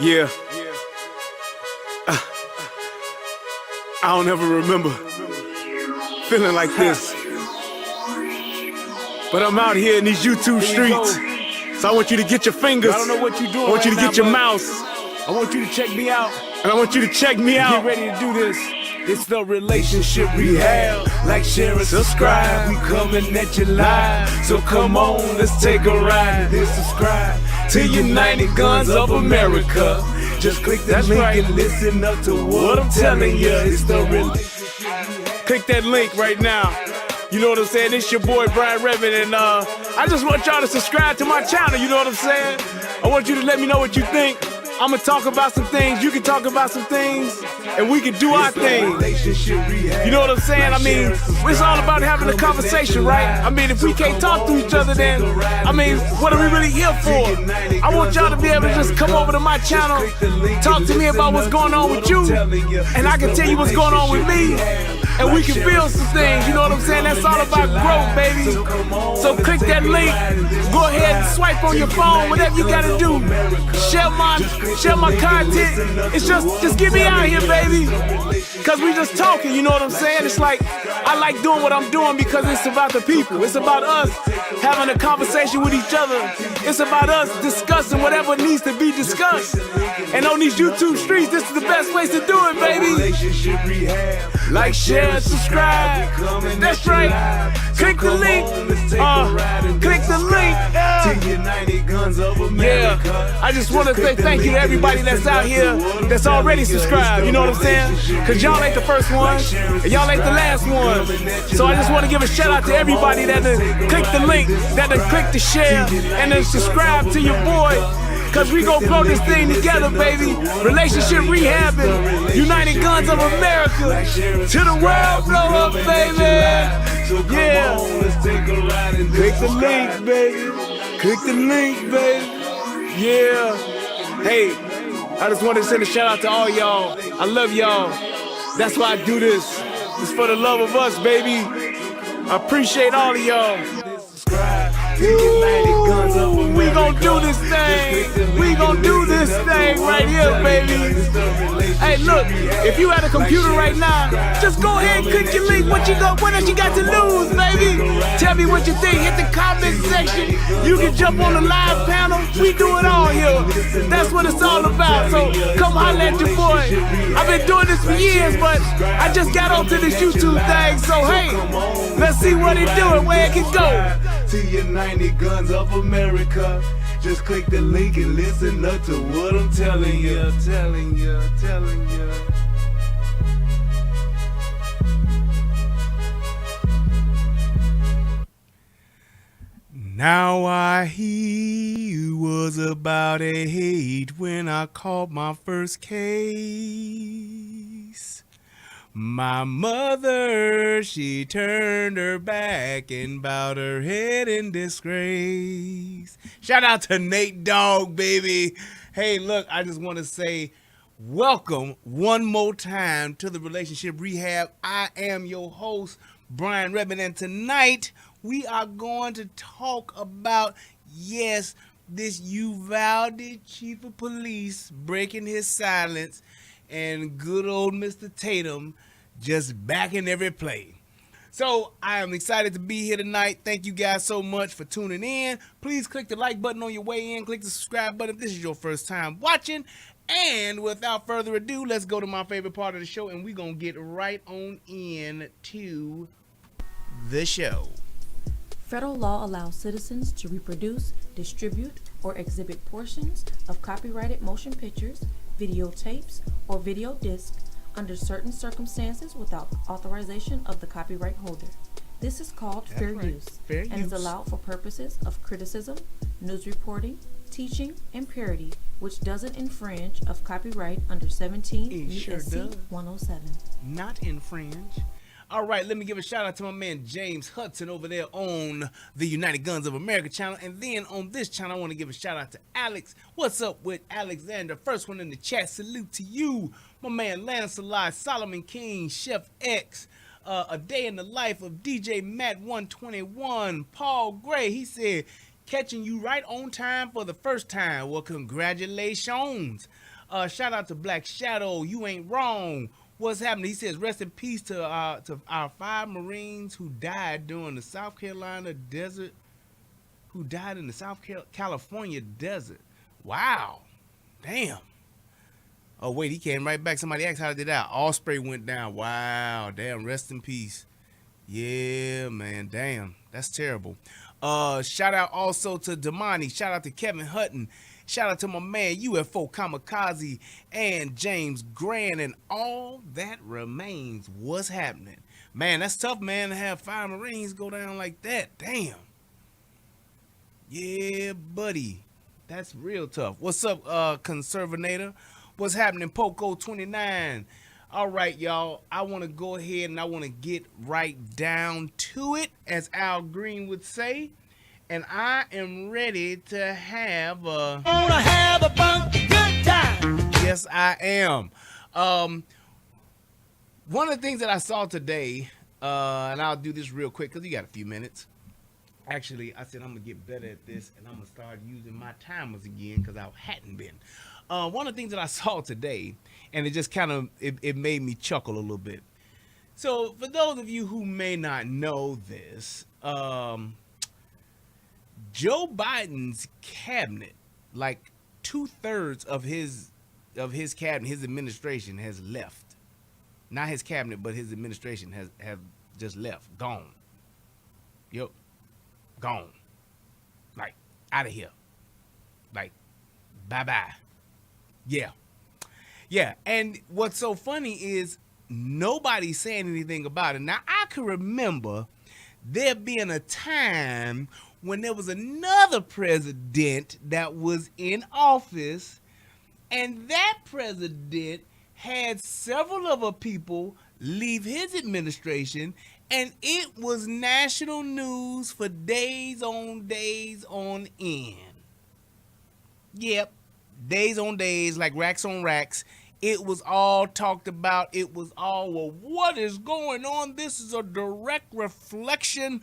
Yeah. I don't ever remember feeling like this. But I'm out here in these YouTube streets. So I want you to get your fingers. I don't know what you're doing. I want you to right get now, your mouse. I want you to check me out. And I want you to check me out. Get ready to do this. It's the relationship rehab. Like, share, and subscribe. We coming at you live. So come on, let's take a ride. Then subscribe to United Guns of America. Just click that link and listen up to what I'm telling you. It's the relationship. Click that link right now. You know what I'm saying? It's your boy Brian Redmond, and I just want y'all to subscribe to my channel. You know what I'm saying? I want you to let me know what you think. I'm gonna talk about some things, you can talk about some things, and we can do our thing. You know what I'm saying? I mean, it's all about having a conversation, right? I mean, if we can't talk to each other, then, I mean, what are we really here for? I want y'all to be able to just come over to my channel, talk to me about what's going on with you, and I can tell you what's going on with me, and we can build some things, you know what I'm saying? That's all about growth, baby. So click that link, go ahead and swipe on your phone, whatever you gotta do. Share my content. It's just get me out here, baby. Cause we just talking, you know what I'm saying? It's like, I like doing what I'm doing because it's about the people. It's about us having a conversation with each other. It's about us discussing whatever needs to be discussed. And on these YouTube streets, this is the best place to do it, baby. Like, share, subscribe. That's right. Click the link. Click the link. Yeah. I just want to say thank you to everybody that's out here that's already subscribed. You know what I'm saying? Cause y'all ain't the first one, and y'all ain't the last one. So I just want to give a shout out to everybody that done click the link, that done click the share, and then subscribe to your boy. Cause we gon' blow this thing together, baby. Relationship rehabbing, United Guns of America. To the world blow up, baby. Yeah. Click the link, baby. Click the link, baby. Yeah. Hey, I just wanted to send a shout out to all y'all. I love y'all. That's why I do this. It's for the love of us, baby. I appreciate all of y'all. Ooh, we gon' do this thing. We gon' do this thing right here, baby. Hey, look, if you had a computer right now, just go ahead and click your link. What else you got to lose, baby? Tell me what you think. Hit the comment section. You can jump on the live panel. We do it all here. That's what it's all about. So come holler at your boy. I've been doing this for years, but I just got onto this YouTube thing. So hey, let's see what it do and where it can go. To United Guns of America. Just click the link and listen up to what I'm telling you, telling you. Now I hear was about 8 when I caught my first case. My mother, she turned her back and bowed her head in disgrace. Shout out to Nate Dogg, baby. Hey, look, I just want to say welcome one more time to the Relationship Rehab. I am your host, Brian Redmond, and tonight we are going to talk about, yes, this Uvalde chief of police breaking his silence and good old Mr. Tatum just backing every play. So I am excited to be here tonight. Thank you guys so much for tuning in. Please click the like button on your way in. Click the subscribe button if this is your first time watching. And without further ado, let's go to my favorite part of the show, and we're going to get right on in to the show. Federal law allows citizens to reproduce, distribute, or exhibit portions of copyrighted motion pictures, videotapes, or video discs under certain circumstances without authorization of the copyright holder. This is called fair use and is allowed for purposes of criticism, news reporting, teaching, and parody, which doesn't infringe of copyright under 17 U.S.C. 107. Not infringe. All right, let me give a shout out to my man James Hudson over there on the United Guns of America channel. And then on this channel, I want to give a shout out to Alex. What's up with Alexander? First one in the chat. Salute to you. My man Lancelot, Solomon King, Chef X. A day in the life of DJ Matt 121. Paul Gray, he said, catching you right on time for the first time. Well, congratulations. Shout out to Black Shadow. You ain't wrong. What's happening? He says, rest in peace to our 5 Marines who died during the South Carolina desert, who died in the California desert. Wow. Damn. Oh, wait, he came right back. Somebody asked how did that. Osprey went down. Wow. Damn, rest in peace. Yeah, man. Damn. That's terrible. Shout out also to Damani. Shout out to Kevin Hutton. Shout out to my man UFO Kamikaze and James Grant and all that remains. What's happening? Man, that's tough, man, to have 5 Marines go down like that. Damn. Yeah, buddy. That's real tough. What's up, Conservinator? What's happening, Poco 29? All right, y'all. I want to go ahead and I want to get right down to it, as Al Green would say. And I am ready to have a funky good time. Yes, I am. One of the things that I saw today, and I'll do this real quick because you got a few minutes. Actually, I said I'm going to get better at this, and I'm going to start using my timers again because I hadn't been. One of the things that I saw today, and it just kind of, it made me chuckle a little bit. So, for those of you who may not know this, Joe Biden's cabinet, like 2/3 of his cabinet, his administration has left. Not his cabinet, but his administration have just left, gone. Yep, gone. Like out of here. Like bye. Yeah. And what's so funny is nobody's saying anything about it. Now I can remember there being a time when there was another president that was in office, and that president had several other people leave his administration, and it was national news for days on end. Yep, days on days, like racks on racks. It was all talked about. It was all, well, what is going on? This is a direct reflection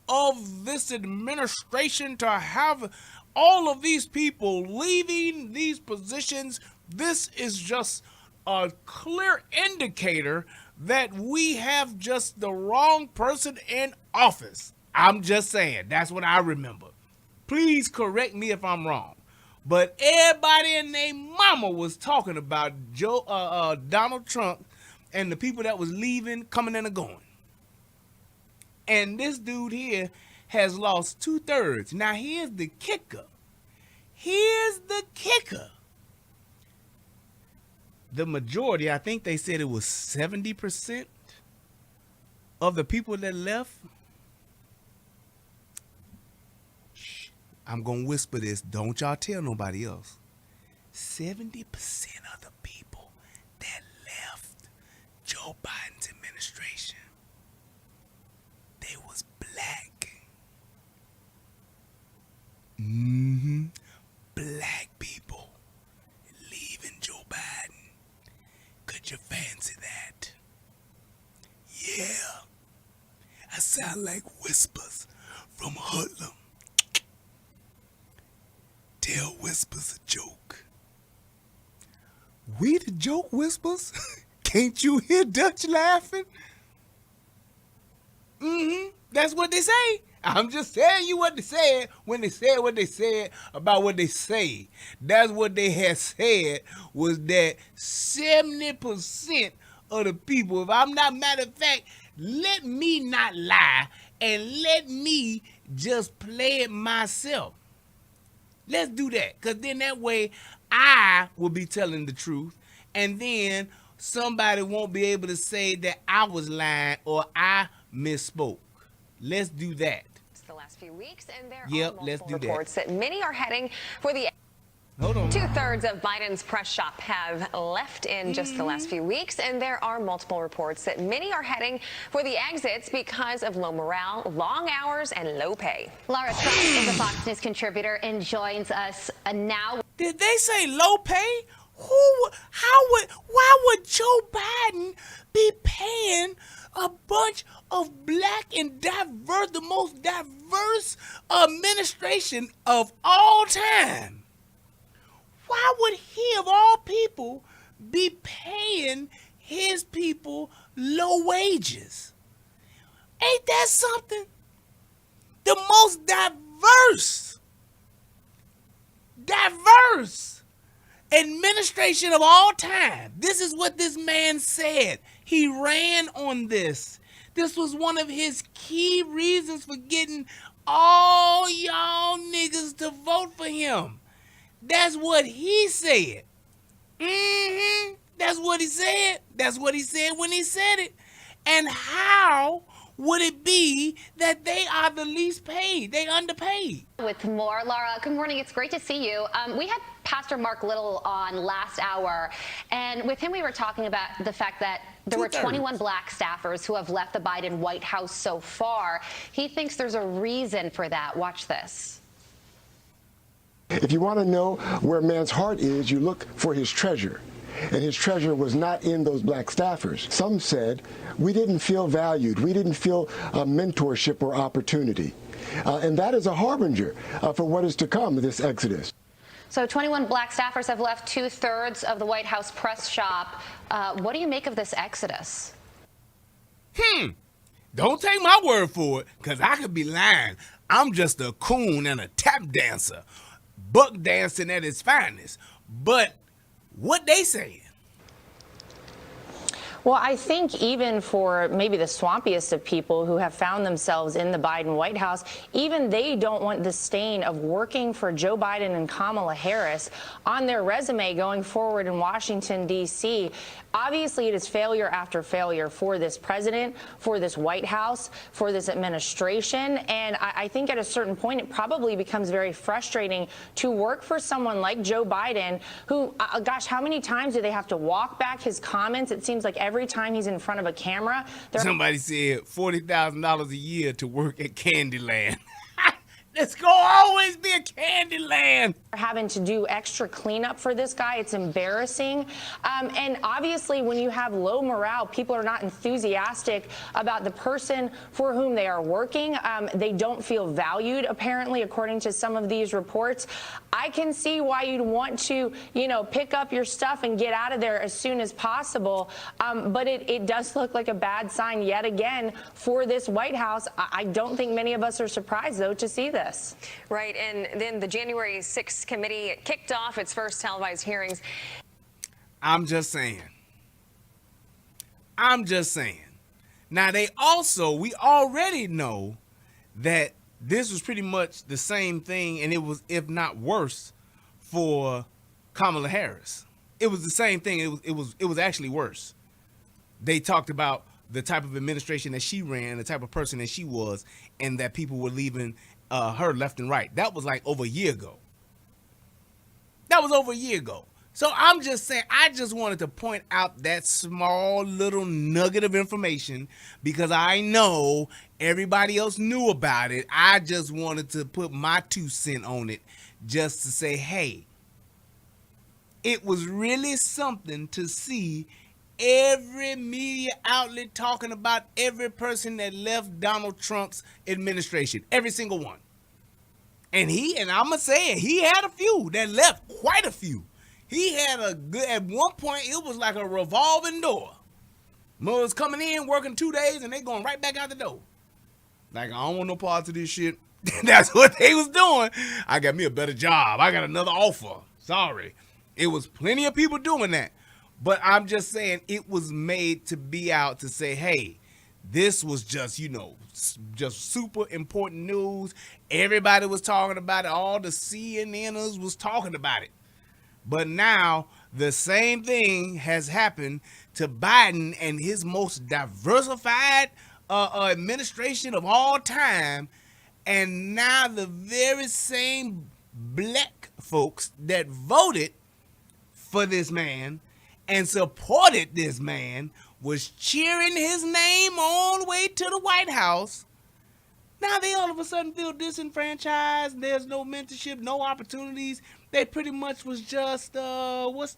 of this administration to have all of these people leaving these positions. This is just a clear indicator that we have just the wrong person in office. I'm just saying, that's what I remember. Please correct me if I'm wrong. But everybody and their mama was talking about Donald Trump and the people that was leaving, coming and going. And this dude here has lost 2/3. Now here's the kicker. The majority, I think they said it was 70% of the people that left. Shh, I'm going to whisper this. Don't y'all tell nobody else. 70% of the people that left Joe Biden's administration, they was black. Black people leaving Joe Biden. Could you fancy that? Yeah. I sound like whispers from Hoodlum. Tell whispers a joke. We the joke whispers? Can't you hear Dutch laughing? That's what they say. I'm just telling you what they said when they said what they said about what they say. That's what they had said, was that 70% of the people, if I'm not, matter of fact, let me not lie and let me just play it myself. Let's do that, because then that way I will be telling the truth, and then somebody won't be able to say that I was lying or I misspoke. Let's do that. The last few weeks, and there are multiple reports that many are heading for the... Hold on. 2/3 of Biden's press shop have left in just the last few weeks, and there are multiple reports that many are heading for the exits because of low morale, long hours, and low pay. Laura Trump is a Fox News contributor and joins us now. Did they say low pay? Why would Joe Biden be paying a bunch of black and diverse, the most diverse administration of all time? Why why would he, of all people, be paying his people low wages? Ain't that something? The most diverse administration of all time. This is what this man said. He ran on this. This was one of his key reasons for getting all y'all niggas to vote for him. That's what he said. That's what he said. That's what he said when he said it. And how would it be that they are the least paid? They underpaid. With more, Laura, good morning. It's great to see you. We had Pastor Mark Little on last hour, and with him we were talking about the fact that there were 21 black staffers who have left the Biden White House so far. He thinks there's a reason for that. Watch this. If you want to know where a man's heart is, you look for his treasure. And his treasure was not in those black staffers. Some said, we didn't feel valued. We didn't feel mentorship or opportunity. And that is a harbinger for what is to come, this exodus. So 21 black staffers have left 2/3 of the White House press shop. What do you make of this exodus? Don't take my word for it, because I could be lying. I'm just a coon and a tap dancer. Buck dancing at its finest. But what they saying? Well, I think even for maybe the swampiest of people who have found themselves in the Biden White House, even they don't want the stain of working for Joe Biden and Kamala Harris on their resume going forward in Washington, D.C. Obviously, it is failure after failure for this president, for this White House, for this administration. And I think at a certain point, it probably becomes very frustrating to work for someone like Joe Biden, who, gosh, how many times do they have to walk back his comments? It seems like every time he's in front of a camera. Somebody said $40,000 a year to work at Candyland. It's gonna always be a Candyland. Having to do extra cleanup for this guy, it's embarrassing. And obviously, when you have low morale, people are not enthusiastic about the person for whom they are working. They don't feel valued, apparently, according to some of these reports. I can see why you'd want to, pick up your stuff and get out of there as soon as possible. But it does look like a bad sign yet again for this White House. I don't think many of us are surprised, though, to see this. Right, and then the January 6th committee kicked off its first televised hearings. I'm just saying. Now, we already know that this was pretty much the same thing, and it was, if not worse, for Kamala Harris. It was the same thing. It was actually worse. They talked about the type of administration that she ran, the type of person that she was, and that people were leaving her left and right. That was like over a year ago. So I'm just saying, I just wanted to point out that small little nugget of information because I know everybody else knew about it. I just wanted to put my 2 cents on it just to say, hey, it was really something to see every media outlet talking about every person that left Donald Trump's administration, every single one. And I'm going to say it, he had a few that left, quite a few. He had at one point, it was like a revolving door. Was coming in, working 2 days, and they going right back out the door. Like, I don't want no parts of this shit. That's what they was doing. I got me a better job. I got another offer. Sorry. It was plenty of people doing that. But I'm just saying it was made to be out to say, hey, this was just, just super important news. Everybody was talking about it. All the CNNers was talking about it. But now the same thing has happened to Biden and his most diversified administration of all time. And now the very same black folks that voted for this man and supported this man was cheering his name all the way to the White House. Now they all of a sudden feel disenfranchised. There's no mentorship, no opportunities. They pretty much was just, tokens?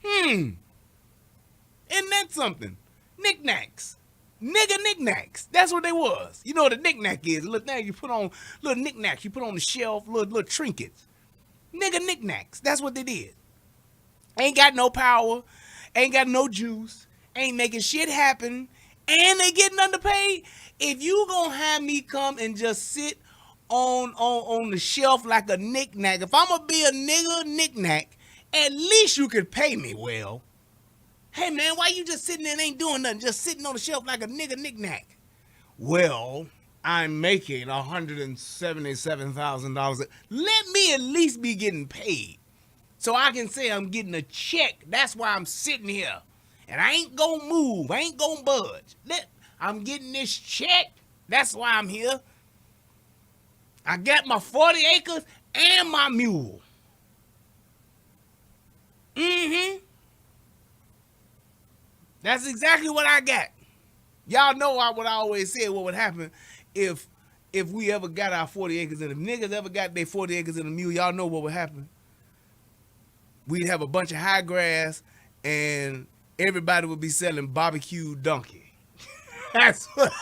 Isn't that something? Knickknacks. Nigga knickknacks. That's what they was. You know what a knickknack is? A little thing you put on, little knickknacks you put on the shelf, little trinkets. Nigga knickknacks. That's what they did. Ain't got no power, ain't got no juice, ain't making shit happen, and they getting underpaid. If you gonna have me come and just sit on the shelf like a knickknack, if I'm gonna be a nigga knickknack, at least you could pay me well. Hey man, why you just sitting there and ain't doing nothing, just sitting on the shelf like a nigga knickknack? Well, I'm making $177,000. Let me at least be getting paid, so I can say I'm getting a check. That's why I'm sitting here, and I ain't gonna move. I ain't gonna budge. I'm getting this check. That's why I'm here. I got my 40 acres and my mule. That's exactly what I got. Y'all know what I always said, what would happen if we ever got our 40 acres and if niggas ever got their 40 acres and a mule, y'all know what would happen. We'd have a bunch of high grass and everybody would be selling barbecue donkey. That's what.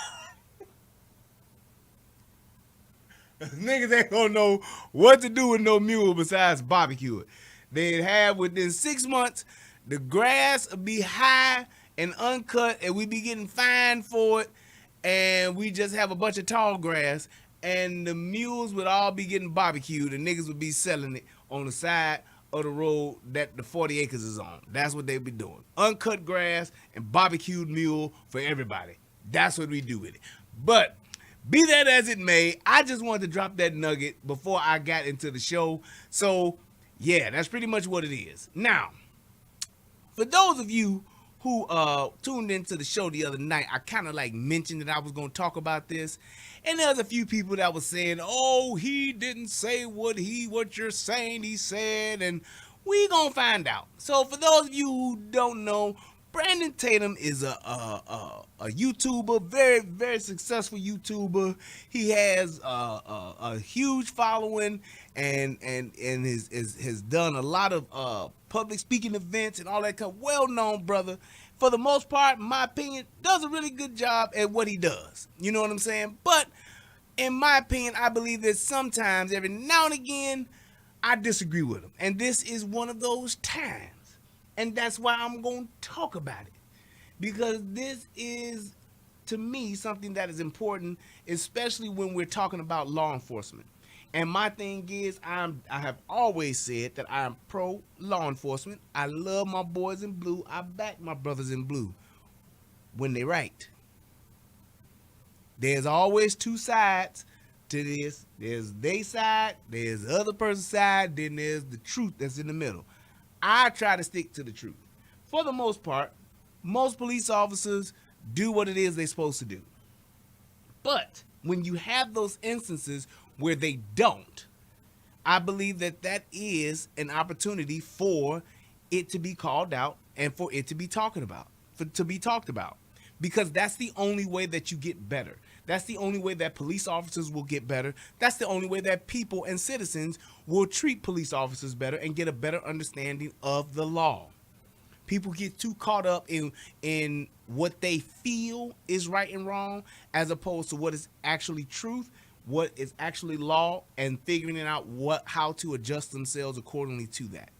Niggas ain't gonna know what to do with no mule besides barbecue it. They'd have within 6 months, the grass would be high and uncut, and we'd be getting fined for it, and we just have a bunch of tall grass, and the mules would all be getting barbecued, and niggas would be selling it on the side of the road that the 40 acres is on. That's what they'd be doing. Uncut grass and barbecued mule for everybody. That's what we do with it. But be that as it may, I just wanted to drop that nugget before I got into the show. So, yeah, that's pretty much what it is. Now, for those of you who tuned into the show the other night, I kind of like mentioned that I was going to talk about this. And there's a few people that was saying, oh, he didn't say what you're saying he said. And we going to find out. So for those of you who don't know, Brandon Tatum is a YouTuber, very, very successful YouTuber. He has a huge following and has done a lot of public speaking events and all that kind of well-known brother. For the most part, in my opinion, does a really good job at what he does. You know what I'm saying? But in my opinion, I believe that sometimes, every now and again, I disagree with him. And this is one of those times. And that's why I'm going to talk about it. Because this is, to me, something that is important, especially when we're talking about law enforcement. And my thing is, I have always said that I am pro law enforcement. I love my boys in blue. I back my brothers in blue when they right. There's always two sides to this. There's their side, there's the other person's side, then there's the truth that's in the middle. I try to stick to the truth. For the most part, most police officers do what it is they're supposed to do. But when you have those instances where they don't, I believe that that is an opportunity for it to be called out and for it to be talked about, because that's the only way that you get better. That's the only way that police officers will get better. That's the only way that people and citizens will treat police officers better and get a better understanding of the law. People get too caught up in what they feel is right and wrong, as opposed to what is actually truth, what is actually law, and figuring out how to adjust themselves accordingly to that.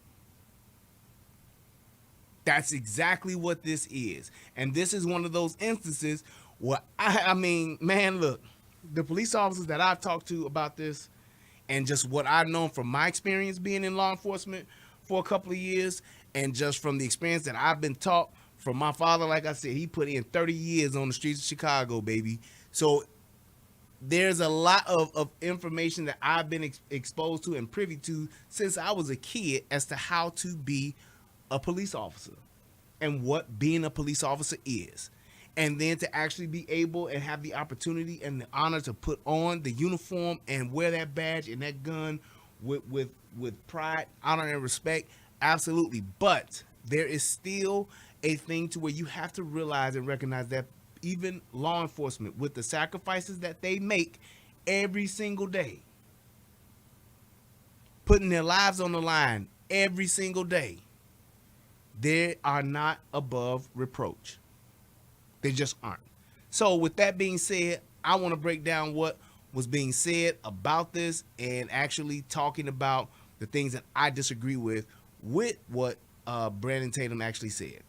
That's exactly what this is. And this is one of those instances where, I mean, man, look, the police officers that I've talked to about this, and just what I've known from my experience being in law enforcement for a couple of years, and just from the experience that I've been taught from my father, like I said, he put in 30 years on the streets of Chicago, baby. So there's a lot of information that I've been exposed to and privy to since I was a kid as to how to be a police officer and what being a police officer is. And then to actually be able and have the opportunity and the honor to put on the uniform and wear that badge and that gun with pride, honor, and respect, absolutely. But there is still a thing to where you have to realize and recognize that even law enforcement, with the sacrifices that they make every single day, putting their lives on the line every single day, they are not above reproach. They just aren't. So with that being said, I want to break down what was being said about this and actually talking about the things that I disagree with what Brandon Tatum actually said.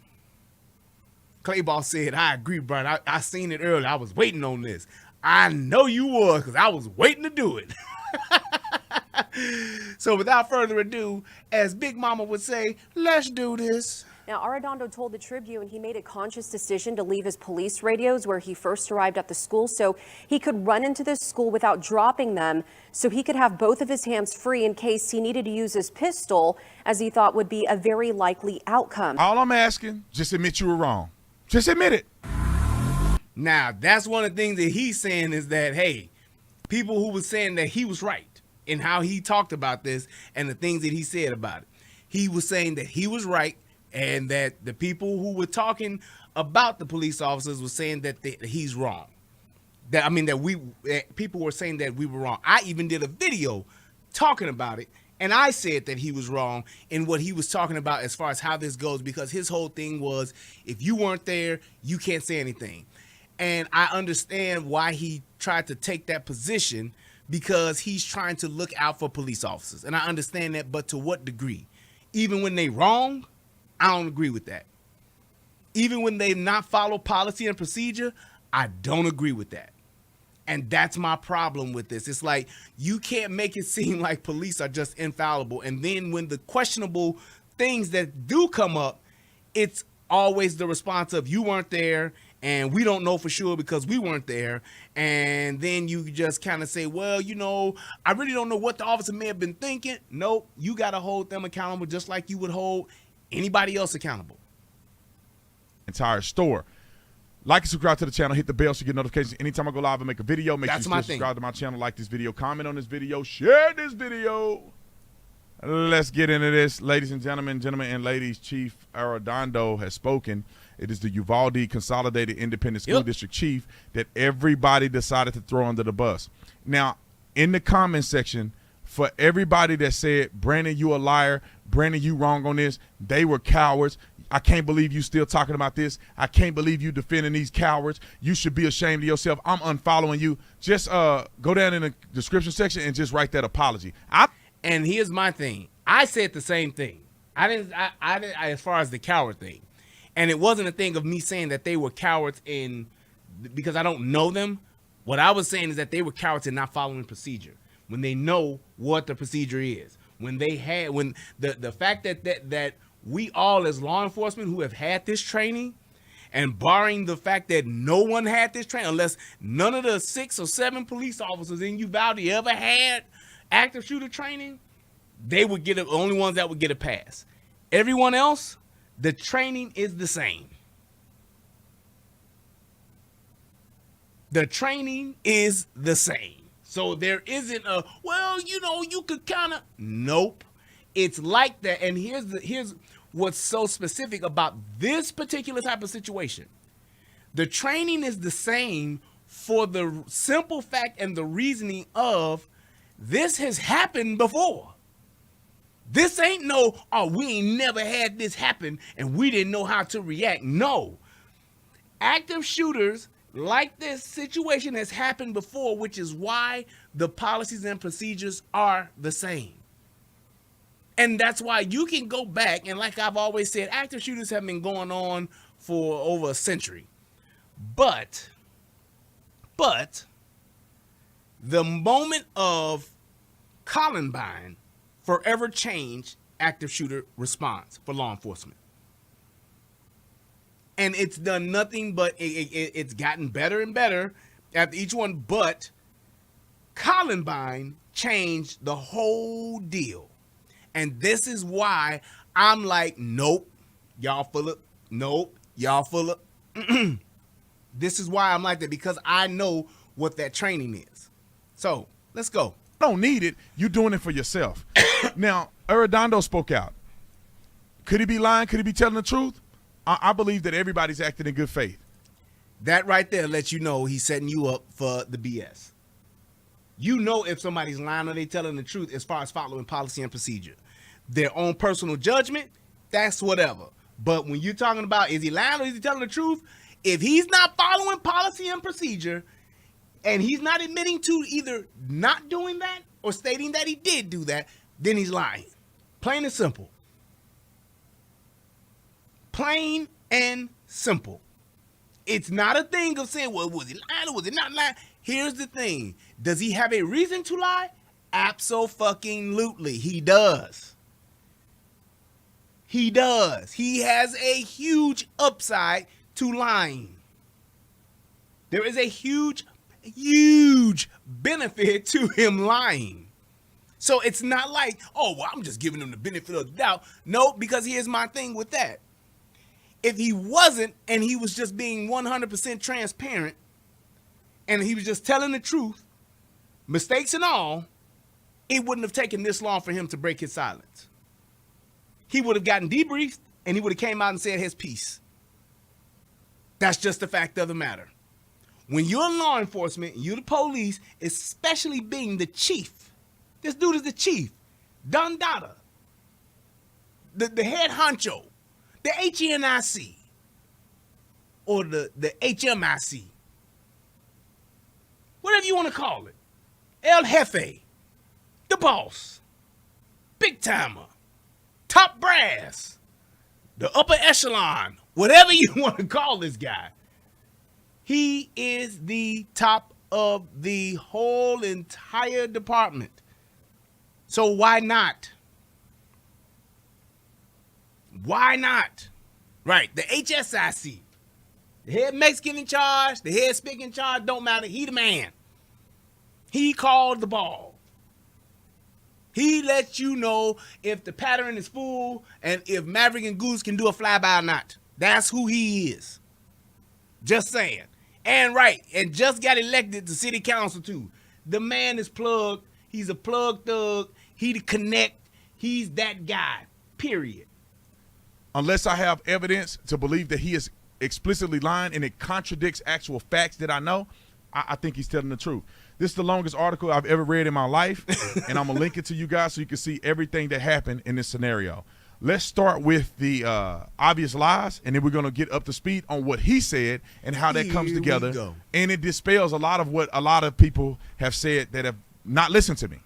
Clayball said, I agree, Brian. I seen it earlier. I was waiting on this. I know you was, because I was waiting to do it. So without further ado, as Big Mama would say, let's do this. Now, Arredondo told the Tribune he made a conscious decision to leave his police radios where he first arrived at the school so he could run into the school without dropping them, so he could have both of his hands free in case he needed to use his pistol, as he thought would be a very likely outcome. All I'm asking, just admit you were wrong. Just admit it. Now, that's one of the things that he's saying is that, hey, people who were saying that he was right in how he talked about this and the things that he said about it. He was saying that he was right and that the people who were talking about the police officers were saying that he's wrong. That people were saying that we were wrong. I even did a video talking about it, and I said that he was wrong in what he was talking about as far as how this goes, because his whole thing was, if you weren't there, you can't say anything. And I understand why he tried to take that position, because he's trying to look out for police officers. And I understand that, but to what degree? Even when they wrong, I don't agree with that. Even when they not follow policy and procedure, I don't agree with that. And that's my problem with this. It's like, you can't make it seem like police are just infallible. And then when the questionable things that do come up, it's always the response of, you weren't there and we don't know for sure because we weren't there. And then you just kind of say, well, you know, I really don't know what the officer may have been thinking. Nope, you got to hold them accountable just like you would hold anybody else accountable. Entire store. Like and subscribe to the channel. Hit the bell so you get notifications anytime I go live and make a video. Make sure you subscribe to my channel, like this video, comment on this video, share this video. Let's get into this. Ladies and gentlemen, and ladies, Chief Arredondo has spoken. It is the Uvalde Consolidated Independent School District Chief that everybody decided to throw under the bus. Now, in the comment section, for everybody that said, Brandon, you a liar, Brandon, you wrong on this, they were cowards, I can't believe you still talking about this, I can't believe you defending these cowards, you should be ashamed of yourself, I'm unfollowing you, just go down in the description section and just write that apology. And here's my thing. I said the same thing. I didn't as far as the coward thing. And it wasn't a thing of me saying that they were cowards because I don't know them. What I was saying is that they were cowards in not following procedure when they know what the procedure is. When the fact that we all as law enforcement who have had this training, and barring the fact that no one had this training, unless none of the 6 or 7 police officers in Uvalde ever had active shooter training, they would get the only ones that would get a pass. Everyone else, the training is the same. The training is the same. So there isn't a, well, you know, you could kind of, nope. It's like that. And here's what's so specific about this particular type of situation. The training is the same for the simple fact and the reasoning of, this has happened before. This ain't no, oh, we ain't never had this happen and we didn't know how to react. No. Active shooters like this situation has happened before, which is why the policies and procedures are the same. And that's why you can go back, and like I've always said, active shooters have been going on for over a century. But the moment of Columbine forever changed active shooter response for law enforcement. And it's done nothing but it's gotten better and better after each one. But Columbine changed the whole deal. And this is why I'm like, nope, y'all full of, nope, y'all full of. This is why I'm like that, because I know what that training is. So let's go. Don't need it. You're doing it for yourself. Now, Arredondo spoke out. Could he be lying? Could he be telling the truth? I believe that everybody's acting in good faith. That right there lets you know he's setting you up for the BS. You know if somebody's lying or they telling the truth as far as following policy and procedure. Their own personal judgment, that's whatever. But when you're talking about, is he lying or is he telling the truth? If he's not following policy and procedure, and he's not admitting to either not doing that or stating that he did do that, then he's lying. Plain and simple. Plain and simple. It's not a thing of saying, well, was he lying or was he not lying? Here's the thing. Does he have a reason to lie? Abso-fucking-lutely. He does. He does. He has a huge upside to lying. There is a huge benefit to him lying. So it's not like, oh, well, I'm just giving him the benefit of the doubt. No, because here's my thing with that. If he wasn't, and he was just being 100% transparent, and he was just telling the truth, mistakes and all, it wouldn't have taken this long for him to break his silence. He would have gotten debriefed, and he would have came out and said his piece. That's just the fact of the matter. When you're law enforcement, you're the police, especially being the chief. This dude is the chief. Don Dada. The head honcho. The HNIC. Or the HMIC. Whatever you want to call it. El Jefe. The boss. Big timer. Top brass. The upper echelon. Whatever you want to call this guy. He is the top of the whole entire department. So why not? Why not? Right, the HSIC. The head Mexican in charge, the head Spick in charge, don't matter. He the man. He called the ball. He lets you know if the pattern is full and if Maverick and Goose can do a flyby or not. That's who he is. Just saying. And right, and just got elected to city council too. The man is plugged. He's a plug thug. He the connect. He's that guy, period. Unless I have evidence to believe that he is explicitly lying and it contradicts actual facts that I know, I think he's telling the truth. This is the longest article I've ever read in my life, and I'm going to link it to you guys so you can see everything that happened in this scenario. Let's start with the obvious lies, and then we're going to get up to speed on what he said and how that comes together. And it dispels a lot of what a lot of people have said that have not listened to me.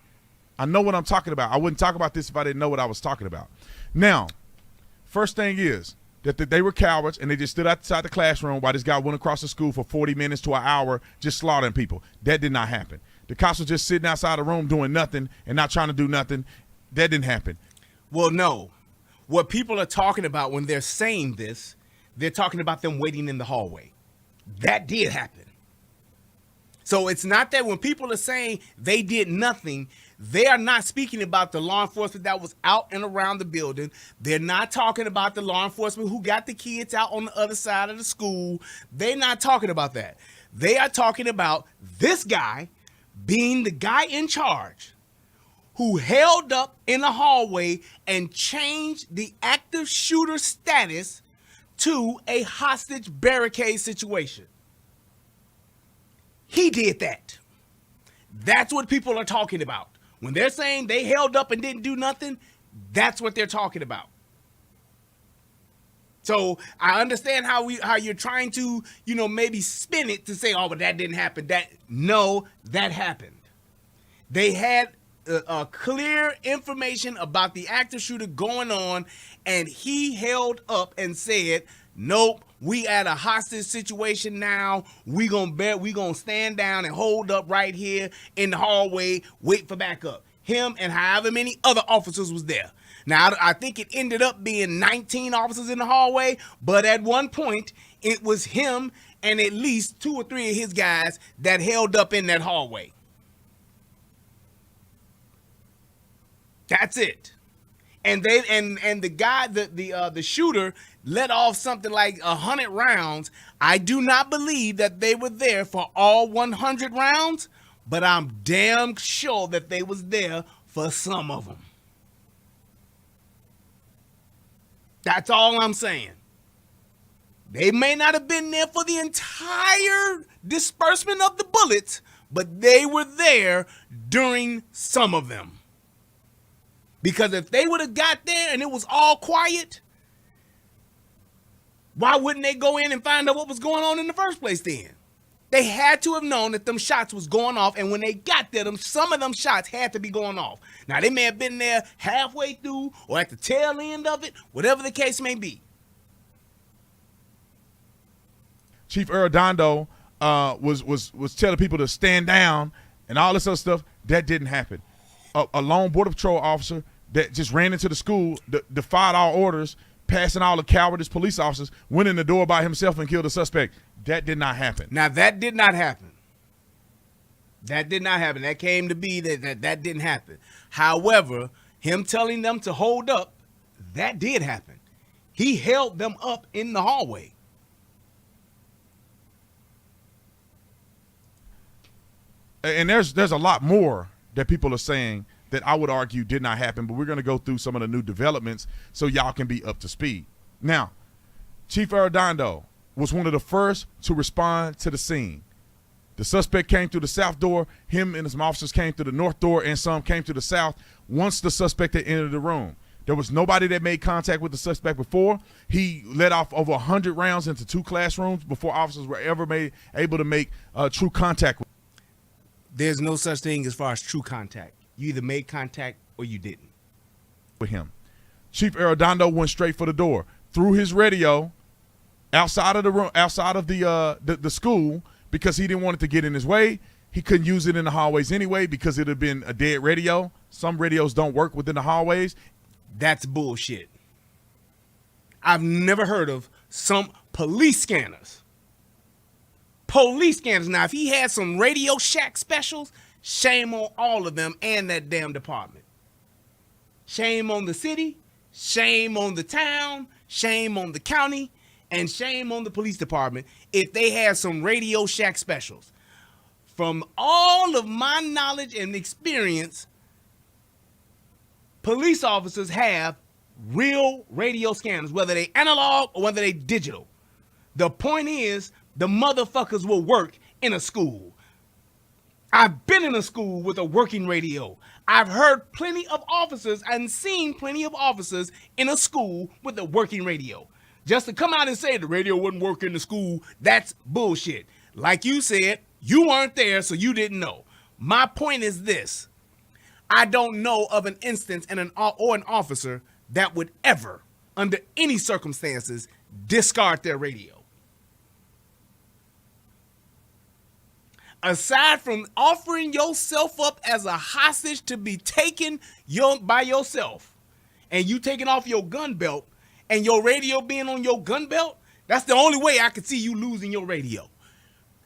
I know what I'm talking about. I wouldn't talk about this if I didn't know what I was talking about. Now, first thing is that they were cowards, and they just stood outside the classroom while this guy went across the school for 40 minutes to an hour just slaughtering people. That did not happen. The cops were just sitting outside the room doing nothing and not trying to do nothing. That didn't happen. Well, no. What people are talking about when they're saying this, they're talking about them waiting in the hallway. That did happen. So it's not that when people are saying they did nothing, they are not speaking about the law enforcement that was out and around the building. They're not talking about the law enforcement who got the kids out on the other side of the school. They're not talking about that. They are talking about this guy being the guy in charge who held up in the hallway and changed the active shooter status to a hostage barricade situation. He did that. That's what people are talking about. When they're saying they held up and didn't do nothing, that's what they're talking about. So I understand how you're trying to, maybe spin it to say, oh, but that didn't happen. No, that happened. They had clear information about the active shooter going on, and he held up and said, nope, we at a hostage situation now. We gonna stand down and hold up right here in the hallway, wait for backup. Him and however many other officers was there. Now, I think it ended up being 19 officers in the hallway, but at one point, it was him and at least 2 or 3 of his guys that held up in that hallway. That's it. And the guy, the shooter, let off something like 100 rounds. I do not believe that they were there for all 100 rounds, but I'm damn sure that they was there for some of them. That's all I'm saying. They may not have been there for the entire disbursement of the bullets, but they were there during some of them. Because if they would have got there and it was all quiet, Why wouldn't they go in and find out what was going on in the first place then? They had to have known that them shots was going off, and when they got there, some of them shots had to be going off. Now, they may have been there halfway through or at the tail end of it, whatever the case may be. Chief Arredondo was telling people to stand down and all this other stuff. That didn't happen. A lone Border Patrol officer that just ran into the school, defied all orders, passing all the cowardice police officers, went in the door by himself and killed a suspect. That did not happen. Now, that did not happen. That did not happen. That came to be that didn't happen. However, him telling them to hold up, that did happen. He held them up in the hallway. And there's a lot more that people are saying that I would argue did not happen, but we're going to go through some of the new developments so y'all can be up to speed. Now, Chief Arredondo was one of the first to respond to the scene. The suspect came through the south door. Him and some officers came through the north door, and some came through the south once the suspect had entered the room. There was nobody that made contact with the suspect before. He let off over 100 rounds into 2 classrooms before officers were ever able to make true contact with him. There's no such thing as far as true contact. You either made contact or you didn't. With him, Chief Arredondo went straight for the door, threw his radio outside of the room, outside of the school, because he didn't want it to get in his way. He couldn't use it in the hallways anyway because it had been a dead radio. Some radios don't work within the hallways. That's bullshit. I've never heard of some police scanners. Police scanners. Now, if he had some Radio Shack specials, shame on all of them and that damn department. Shame on the city, shame on the town, shame on the county, and shame on the police department if they had some Radio Shack specials. From all of my knowledge and experience, police officers have real radio scanners, whether they analog or whether they digital. The point is, the motherfuckers will work in a school. I've been in a school with a working radio. I've heard plenty of officers and seen plenty of officers in a school with a working radio. Just to come out and say the radio wouldn't work in the school, that's bullshit. Like you said, you weren't there, so you didn't know. My point is this. I don't know of an instance and an officer that would ever, under any circumstances, discard their radio. Aside from offering yourself up as a hostage to be taken by yourself, and you taking off your gun belt and your radio being on your gun belt, that's the only way I could see you losing your radio.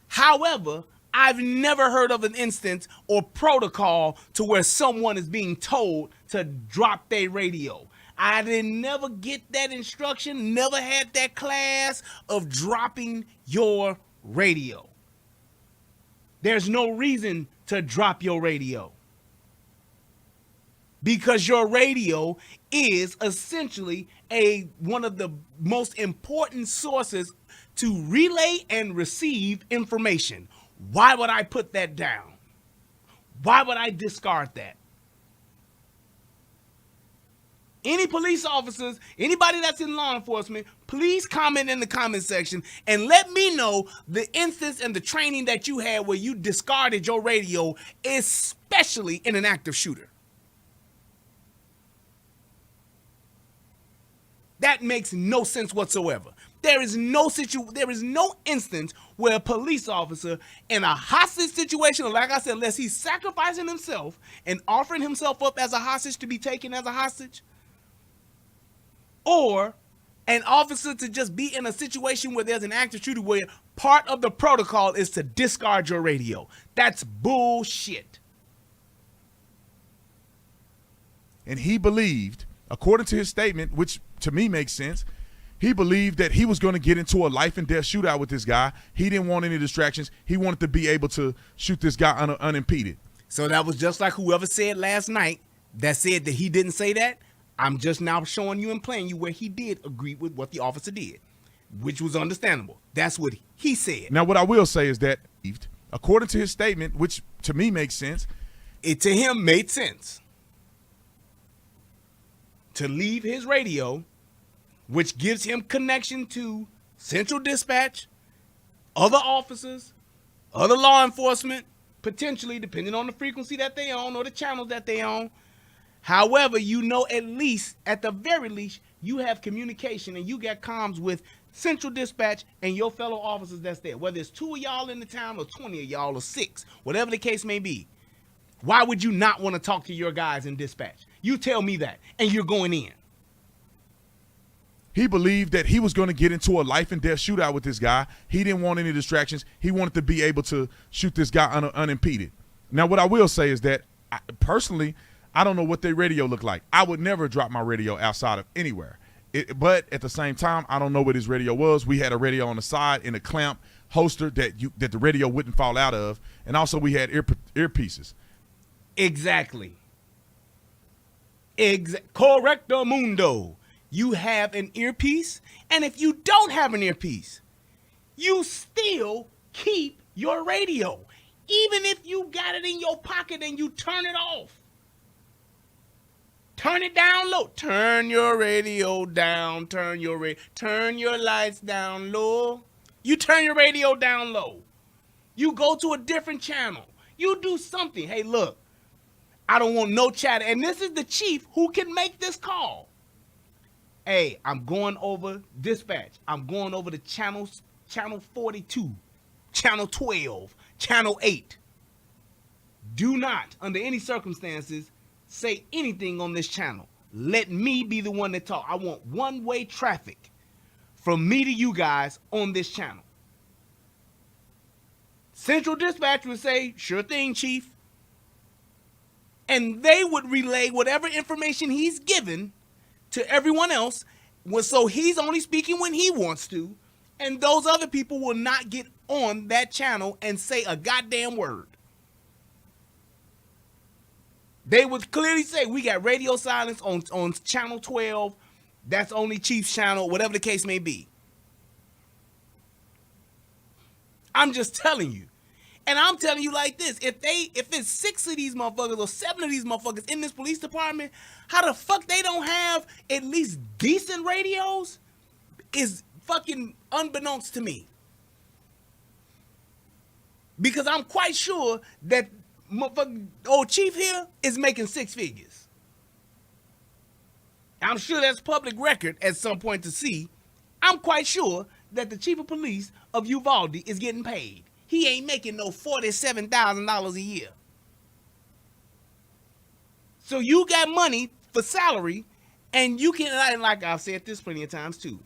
However, I've never heard of an instance or protocol to where someone is being told to drop their radio. I didn't never get that instruction, never had that class of dropping your radio. There's no reason to drop your radio, because your radio is essentially one of the most important sources to relay and receive information. Why would I put that down? Why would I discard that? Any police officers, anybody that's in law enforcement, please comment in the comment section and let me know the instance and the training that you had where you discarded your radio, especially in an active shooter. That makes no sense whatsoever. There is no instance where a police officer in a hostage situation, like I said, unless he's sacrificing himself and offering himself up as a hostage to be taken as a hostage, or an officer to just be in a situation where there's an active shooter where part of the protocol is to discard your radio. That's bullshit. And he believed, according to his statement, which to me makes sense, he believed that he was going to get into a life and death shootout with this guy. He didn't want any distractions. He wanted to be able to shoot this guy unimpeded. So that was just like whoever said last night that said that he didn't say that. I'm just now showing you and playing you where he did agree with what the officer did, which was understandable. That's what he said. Now, what I will say is that, according to his statement, which to me makes sense, it to him made sense to leave his radio, which gives him connection to Central Dispatch, other officers, other law enforcement, potentially, depending on the frequency that they own or the channels that they own. However, you know, at least, at the very least, you have communication and you got comms with Central Dispatch and your fellow officers that's there. Whether it's 2 of y'all in the town or 20 of y'all or 6, whatever the case may be. Why would you not want to talk to your guys in dispatch? You tell me that, and you're going in. He believed that he was going to get into a life and death shootout with this guy. He didn't want any distractions. He wanted to be able to shoot this guy unimpeded. Now, what I will say is that, personally, I don't know what their radio looked like. I would never drop my radio outside of anywhere. But at the same time, I don't know what his radio was. We had a radio on the side in a clamp holster that the radio wouldn't fall out of. And also we had earpieces. Exactly. Correcto mundo. You have an earpiece, and if you don't have an earpiece, you still keep your radio. Even if you got it in your pocket and you turn it off. Turn it down low. Turn your radio down. Turn your lights down low. You turn your radio down low. You go to a different channel. You do something. Hey, look, I don't want no chatter. And this is the chief who can make this call. Hey, I'm going over dispatch. I'm going over the channels, channel 42, channel 12, channel 8. Do not, under any circumstances, say anything on this channel. Let me be the one that talk. I want one-way traffic from me to you guys on this channel. Central Dispatch would say, sure thing, chief. And they would relay whatever information he's given to everyone else, so he's only speaking when he wants to, and those other people will not get on that channel and say a goddamn word. They would clearly say, we got radio silence on channel 12, that's only Chief's channel, whatever the case may be. I'm just telling you. And I'm telling you like this, if it's 6 of these motherfuckers or 7 of these motherfuckers in this police department, how the fuck they don't have at least decent radios is fucking unbeknownst to me. Because I'm quite sure that motherfucking old chief here is making 6 figures. I'm sure that's public record at some point to see. I'm quite sure that the chief of police of Uvalde is getting paid. He ain't making no $47,000 a year. So you got money for salary, and you can, like I've said this plenty of times too,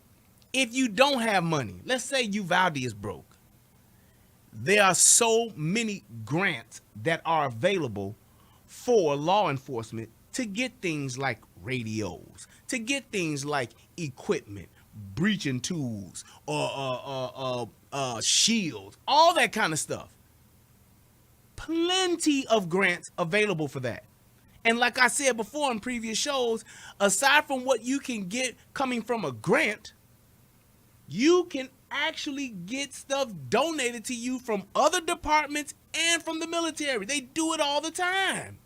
if you don't have money, let's say Uvalde is broke, there are so many grants that are available for law enforcement to get things like radios, to get things like equipment, breaching tools, or shields, all that kind of stuff. Plenty of grants available for that. And like I said before in previous shows, aside from what you can get coming from a grant, you can actually get stuff donated to you from other departments and from the military. They do it all the time.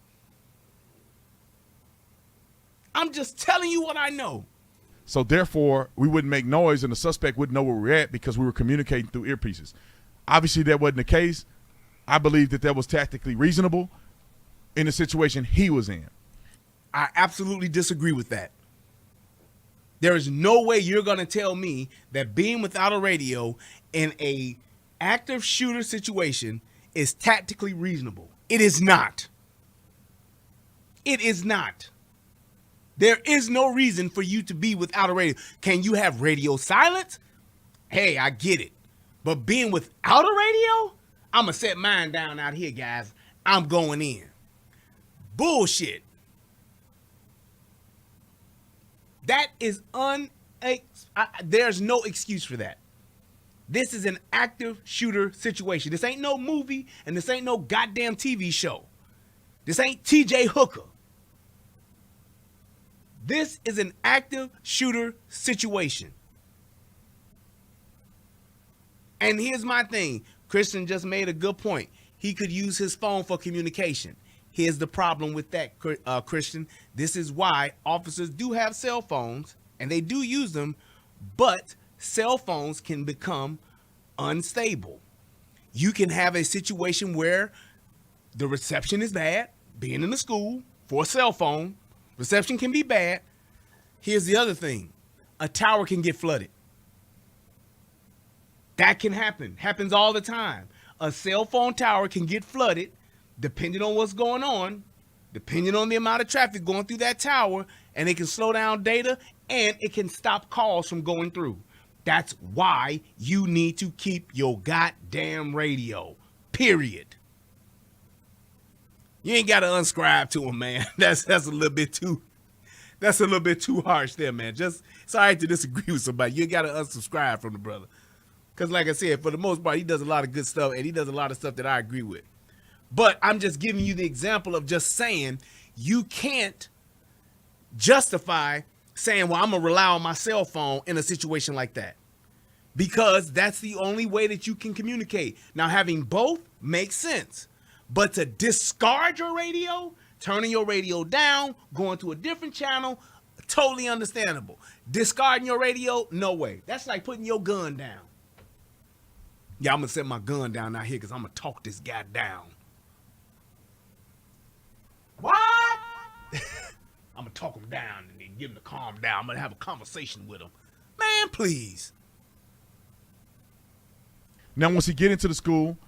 I'm just telling you what I know. So therefore, we wouldn't make noise and the suspect wouldn't know where we're at because we were communicating through earpieces. Obviously, that wasn't the case. I believe that was tactically reasonable in the situation he was in. I absolutely disagree with that. There is no way you're going to tell me that being without a radio in a active shooter situation is tactically reasonable. It is not. It is not. There is no reason for you to be without a radio. Can you have radio silence? Hey, I get it. But being without a radio? I'm going to set mine down out here, guys. I'm going in. Bullshit. That is there's no excuse for that. This is an active shooter situation. This ain't no movie, and this ain't no goddamn TV show. This ain't TJ Hooker. This is an active shooter situation. And here's my thing. Christian just made a good point. He could use his phone for communication. Here's the problem with that, Christian. This is why officers do have cell phones, and they do use them, but cell phones can become unstable. You can have a situation where the reception is bad, being in the school for a cell phone, reception can be bad. Here's the other thing. A tower can get flooded. That can happen. Happens all the time. A cell phone tower can get flooded depending on what's going on, depending on the amount of traffic going through that tower, and it can slow down data and it can stop calls from going through. That's why you need to keep your goddamn radio. Period. You ain't got to unscribe to him, man. That's a little bit too harsh there, man. Just sorry to disagree with somebody. You ain't got to unsubscribe from the brother. Because like I said, for the most part, he does a lot of good stuff, and he does a lot of stuff that I agree with. But I'm just giving you the example of just saying you can't justify saying, well, I'm going to rely on my cell phone in a situation like that. Because that's the only way that you can communicate. Now, having both makes sense. But to discard your radio, turning your radio down, going to a different channel, totally understandable. Discarding your radio, no way. That's like putting your gun down. Yeah, I'm going to set my gun down out here because I'm going to talk this guy down. What? I'm going to talk him down and then give him to calm down. I'm going to have a conversation with him. Man, please. Now, once he get into the school,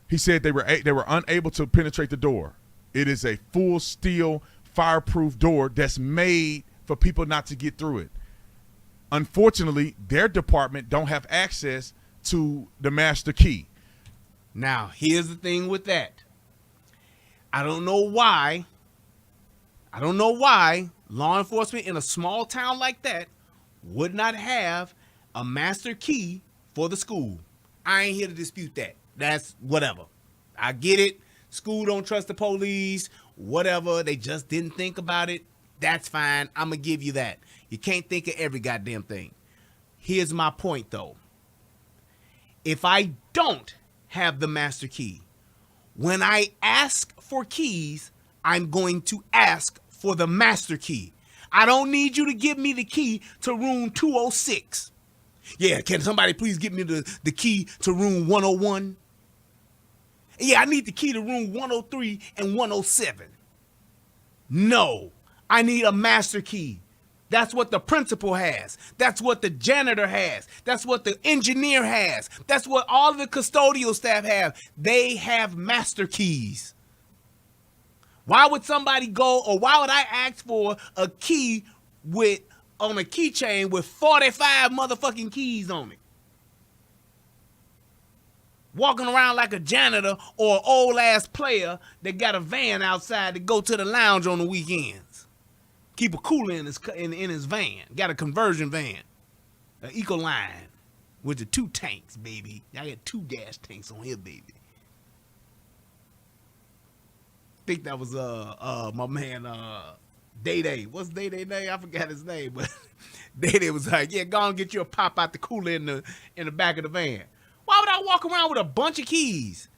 he said they were unable to penetrate the door. It is a full steel, fireproof door that's made for people not to get through it. Unfortunately, their department don't have access to the master key. Now, here's the thing with that. I don't know why law enforcement in a small town like that would not have a master key for the school. I ain't here to dispute that. That's whatever. I get it. School don't trust the police, whatever. They just didn't think about it. That's fine. I'm going to give you that. You can't think of every goddamn thing. Here's my point, though. If I don't have the master key, when I ask for keys, I'm going to ask for the master key. I don't need you to give me the key to room 206. Yeah, can somebody please give me the key to room 101? Yeah, I need the key to room 103 and 107. No, I need a master key. That's what the principal has. That's what the janitor has. That's what the engineer has. That's what all of the custodial staff have. They have master keys. Why would somebody go, or why would I ask for a key on a keychain with 45 motherfucking keys on it? Walking around like a janitor or an old ass player that got a van outside to go to the lounge on the weekends. Keep a cooler in his van. Got a conversion van. An Ecoline with the 2 tanks, baby. I got 2 gas tanks on here, baby. I think that was my man Day. What's Day name? I forgot his name, but Day was like, yeah, go and get you a pop out the cooler in the back of the van. Why would I walk around with a bunch of keys?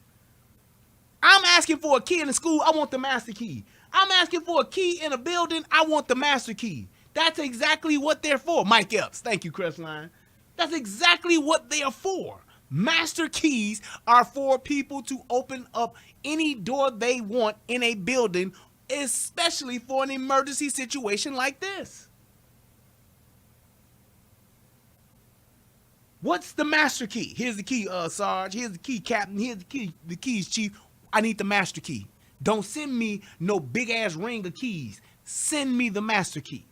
I'm asking for a key in the school, I want the master key. I'm asking for a key in a building, I want the master key. That's exactly what they're for. Mike Epps, thank you, Crestline. That's exactly what they are for. Master keys are for people to open up any door they want in a building, especially for an emergency situation like this. What's the master key? Here's the key, Sarge. Here's the key, Captain. Here's the keys, Chief. I need the master key. Don't send me no big ass ring of keys. Send me the master key.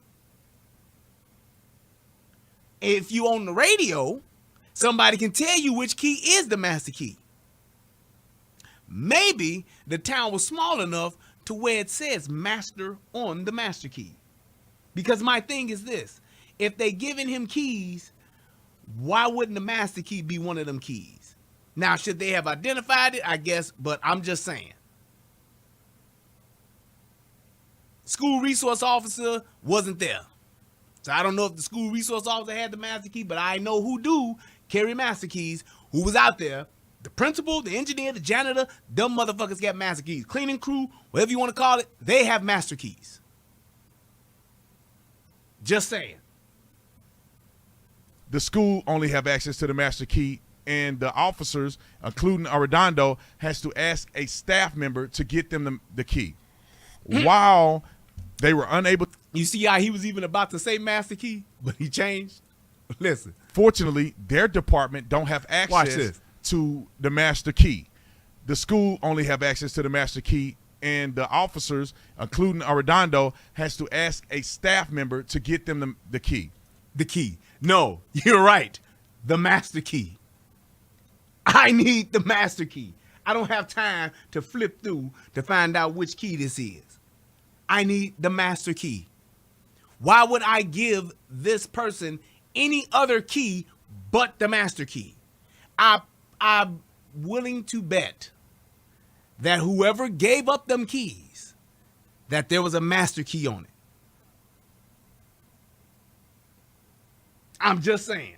If you on the radio, somebody can tell you which key is the master key. Maybe the town was small enough to where it says master on the master key. Because my thing is this. If they giving him keys, why wouldn't the master key be one of them keys? Now, should they have identified it? I guess, but I'm just saying. School resource officer wasn't there. So I don't know if the school resource officer had the master key, but I know who do carry master keys, who was out there. The principal, the engineer, the janitor, them motherfuckers got master keys. Cleaning crew, whatever you want to call it, they have master keys. Just saying. the school only have access to the master key, and the officers, including Arredondo, has to ask a staff member to get them the key. While they were unable. You see how he was even about to say master key, but he changed? Listen. Fortunately, their department don't have access to the master key. The school only have access to the master key, and the officers, including Arredondo, has to ask a staff member to get them the key. The key. No, you're right. The master key. I need the master key. I don't have time to flip through to find out which key this is. I need the master key. Why would I give this person any other key but the master key? I'm willing to bet that whoever gave up them keys, that there was a master key on it. I'm just saying.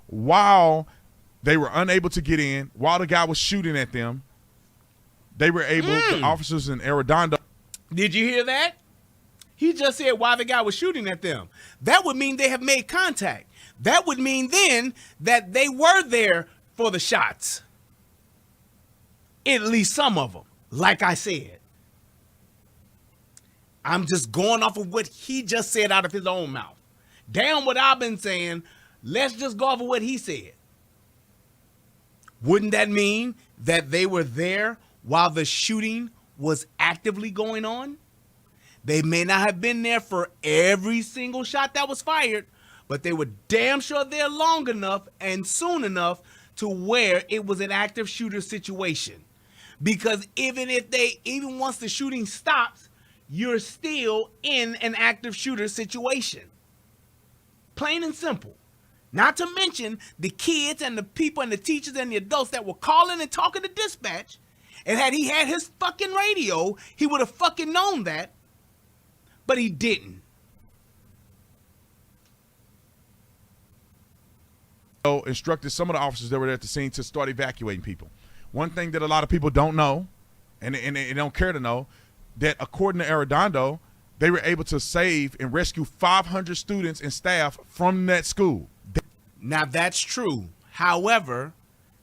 While they were unable to get in, while the guy was shooting at them, they were able, the officers in Arredondo. Did you hear that? He just said while the guy was shooting at them. That would mean they have made contact. That would mean then that they were there for the shots. At least some of them, like I said. I'm just going off of what he just said out of his own mouth. Damn what I've been saying. Let's just go off of what he said. Wouldn't that mean that they were there while the shooting was actively going on? They may not have been there for every single shot that was fired, but they were damn sure there long enough and soon enough to where it was an active shooter situation. Because even once the shooting stops, you're still in an active shooter situation. Plain and simple. Not to mention the kids and the people and the teachers and the adults that were calling and talking to dispatch. And had he had his fucking radio, he would have fucking known that. But he didn't. Instructed some of the officers that were there at the scene to start evacuating people. One thing that a lot of people don't know, and they don't care to know, that according to Arredondo, they were able to save and rescue 500 students and staff from that school. Now that's true. However,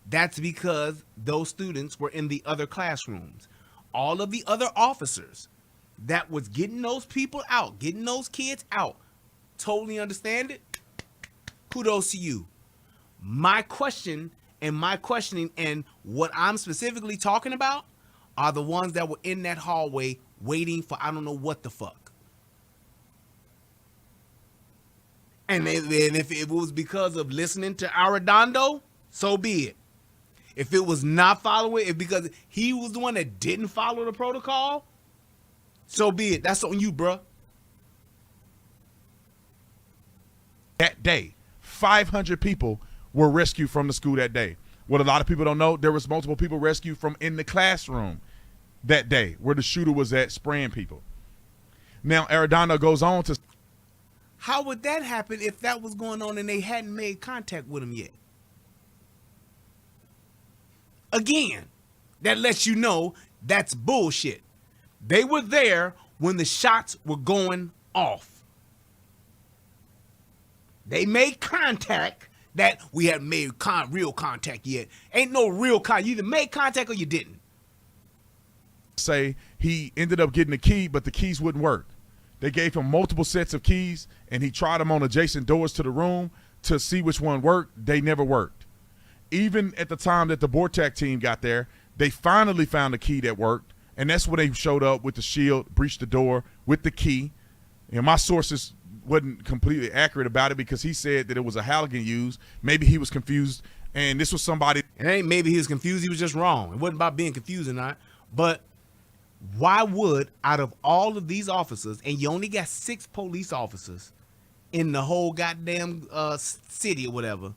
that's because those students were in the other classrooms. All of the other officers that was getting those people out, getting those kids out, totally understand it. Kudos to you. My question and my questioning and what I'm specifically talking about are the ones that were in that hallway waiting for I don't know what the fuck. And if it was because of listening to Arredondo, so be it. If it was not following, if because he was the one that didn't follow the protocol, so be it. That's on you, bruh. That day, 500 people were rescued from the school that day. What a lot of people don't know, there was multiple people rescued from in the classroom that day where the shooter was at spraying people. Now, Arredondo goes on to... How would that happen if that was going on and they hadn't made contact with him yet? Again, that lets you know that's bullshit. They were there when the shots were going off. They made contact that we hadn't made real contact yet. Ain't no real contact. You either made contact or you didn't. Say he ended up getting the key, but the keys wouldn't work. They gave him multiple sets of keys, and he tried them on adjacent doors to the room to see which one worked. They never worked. Even at the time that the Bortak team got there, they finally found a key that worked, and that's when they showed up with the shield, breached the door with the key. And my sources wasn't completely accurate about it because he said that it was a Halligan used. Maybe he was confused, and this was somebody. It ain't maybe he was confused. He was just wrong. It wasn't about being confused or not. But why would, out of all of these officers, and you only got 6 police officers in the whole goddamn city or whatever,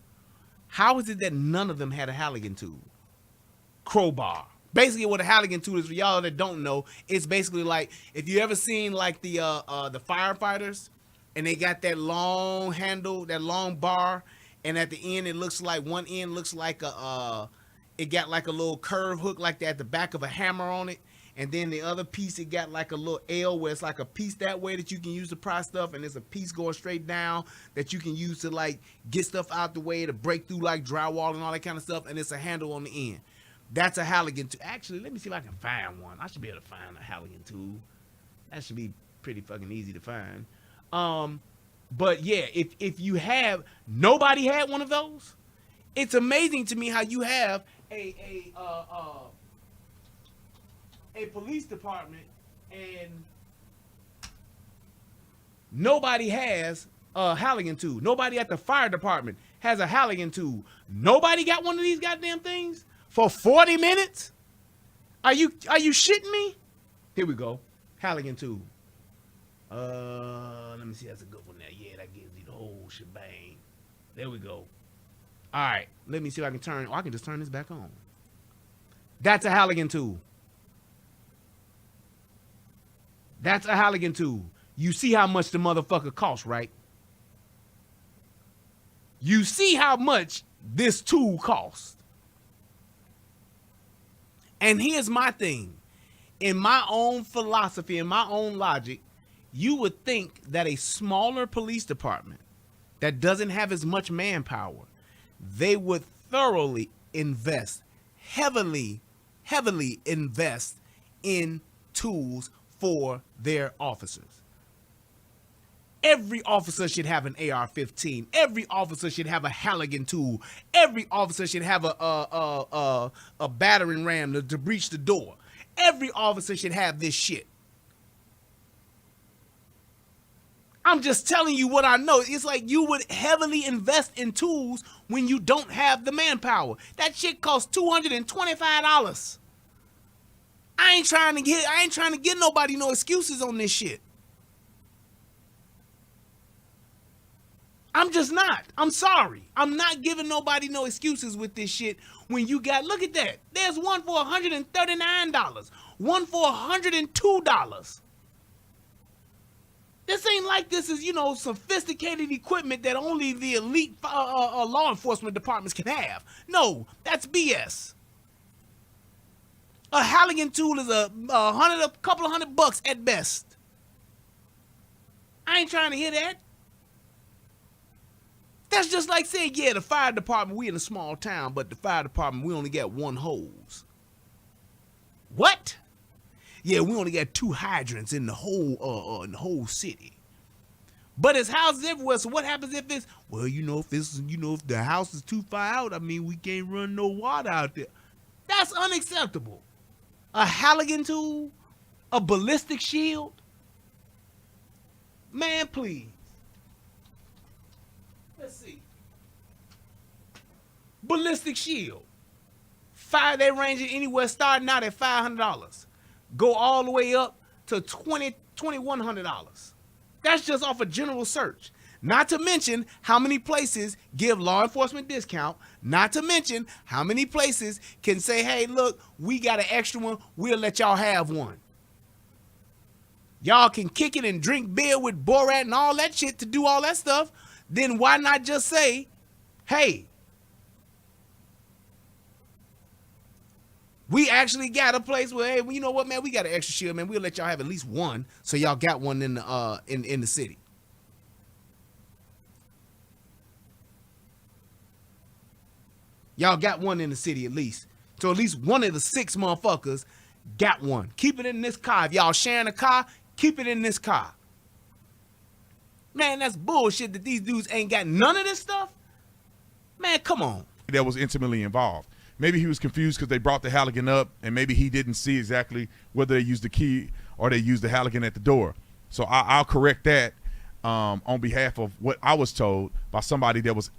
how is it that none of them had a Halligan tool? Crowbar. Basically what a Halligan tool is, for y'all that don't know, it's basically like, if you ever seen like the firefighters, and they got that long handle, that long bar, and at the end it looks like, one end looks like it got like a little curve hook like that at the back of a hammer on it, And then the other piece, it got like a little L where it's like a piece that way that you can use to pry stuff, and there's a piece going straight down that you can use to like get stuff out the way to break through like drywall and all that kind of stuff, and it's a handle on the end. That's a Halligan tool. Actually, let me see if I can find one. I should be able to find a Halligan tool. That should be pretty fucking easy to find. But yeah, if you have, nobody had one of those. It's amazing to me how you have a police department and nobody has a Halligan tool. Nobody at the fire department has a Halligan tool. Nobody got one of these goddamn things for 40 minutes? Are you shitting me? Here we go. Halligan tool. Let me see. That's a good one there. Yeah, that gives you the whole shebang. There we go. All right. Let me see if I can turn. Oh, I can just turn this back on. That's a Halligan tool. That's a Halligan tool. You see how much the motherfucker costs, right? You see how much this tool costs. And here's my thing. In my own philosophy, in my own logic, you would think that a smaller police department that doesn't have as much manpower, they would thoroughly invest, heavily invest in tools for their officers. Every officer should have an AR-15. Every officer should have a Halligan tool. Every officer should have a battering ram to breach the door. Every officer should have this shit. I'm just telling you what I know. It's like you would heavily invest in tools when you don't have the manpower. That shit costs $225. I ain't trying to get nobody no excuses on this shit. I'm just not. I'm sorry. I'm not giving nobody no excuses with this shit when you got, look at that. There's one for $139. One for $102. This ain't like this is, sophisticated equipment that only the elite law enforcement departments can have. No, that's BS. A Halligan tool is a couple of $100 at best. I ain't trying to hear that. That's just like saying, yeah, the fire department, we in a small town, but the fire department, we only got one hose. What? Yeah, we only got 2 hydrants in the whole city. But it's houses everywhere. So what happens if it's, well, if the house is too far out, I mean, we can't run no water out there. That's unacceptable. A Halligan tool, a ballistic shield. Man, please. Let's see. Ballistic shield. They range anywhere starting out at $500. Go all the way up to $2,100. That's just off a general search. Not to mention how many places give law enforcement discount. Not to mention how many places can say, hey, look, we got an extra one. We'll let y'all have one. Y'all can kick it and drink beer with Borat and all that shit to do all that stuff. Then why not just say, hey, we actually got a place where, hey, well, you know what, man, we got an extra shield, man. We'll let y'all have at least one, so y'all got one in the city. Y'all got one in the city at least. So at least one of the 6 motherfuckers got one. Keep it in this car. If y'all sharing a car, keep it in this car. Man, that's bullshit that these dudes ain't got none of this stuff. Man, come on. That was intimately involved. Maybe he was confused because they brought the Halligan up, and maybe he didn't see exactly whether they used the key or they used the Halligan at the door. So I'll correct that on behalf of what I was told by somebody that was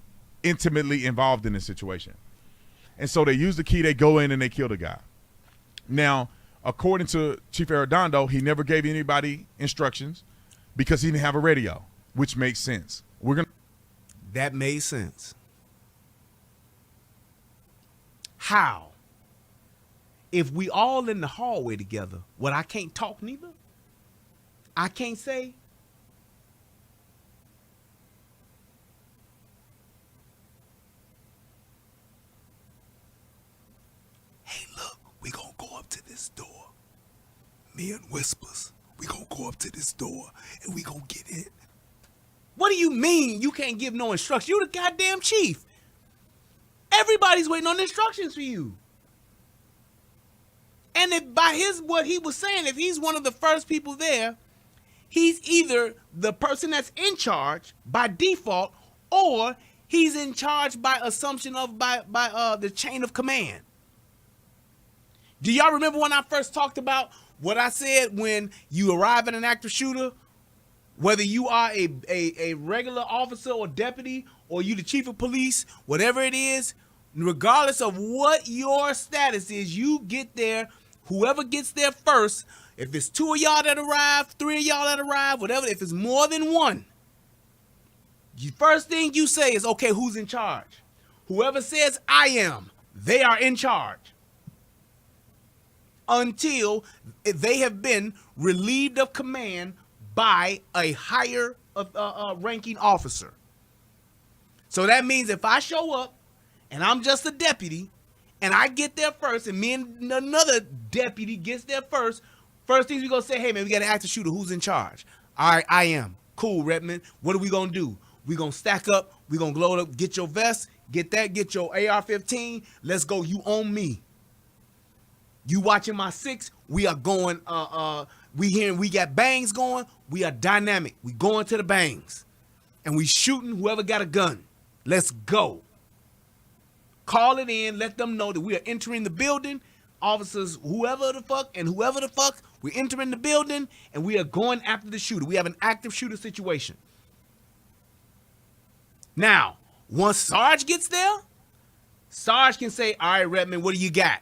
intimately involved in this situation. And so they use the key, they go in, and they kill the guy. Now, according to Chief Arredondo, he never gave anybody instructions because he didn't have a radio, which makes sense. That made sense. How? If we all in the hallway together, what, I can't talk neither? I can't say? Hey, look, we gonna go up to this door. me and Whispers, we gonna go up to this door and we gonna get in. What do you mean you can't give no instructions? You the goddamn chief. Everybody's waiting on instructions for you. And if by what he was saying, if he's one of the first people there, he's either the person that's in charge by default, or he's in charge by assumption of by the chain of command. Do y'all remember when I first talked about what I said when you arrive at an active shooter? Whether you are a regular officer or deputy, or you the chief of police, whatever it is, regardless of what your status is, you get there. Whoever gets there first, if it's 2 of y'all that arrive, 3 of y'all that arrive, whatever, if it's more than one, the first thing you say is, okay, who's in charge? Whoever says I am, they are in charge. Until they have been relieved of command by a higher ranking officer. So that means if I show up and I'm just a deputy and I get there first and me and another deputy gets there first things we gonna say, hey man, we got an active shooter, who's in charge? All right, I am. Cool, Redmond. What are we gonna do? We gonna stack up, we gonna glow up, get your vest, get that, get your AR-15, let's go, you own me. You watching my 6, we are going, we got bangs going, we are dynamic. We going to the bangs. And we shooting whoever got a gun. Let's go. Call it in, let them know that we are entering the building. Officers, whoever the fuck, we're entering the building and we are going after the shooter. We have an active shooter situation. Now, once Sarge gets there, Sarge can say, all right, Redmond, what do you got?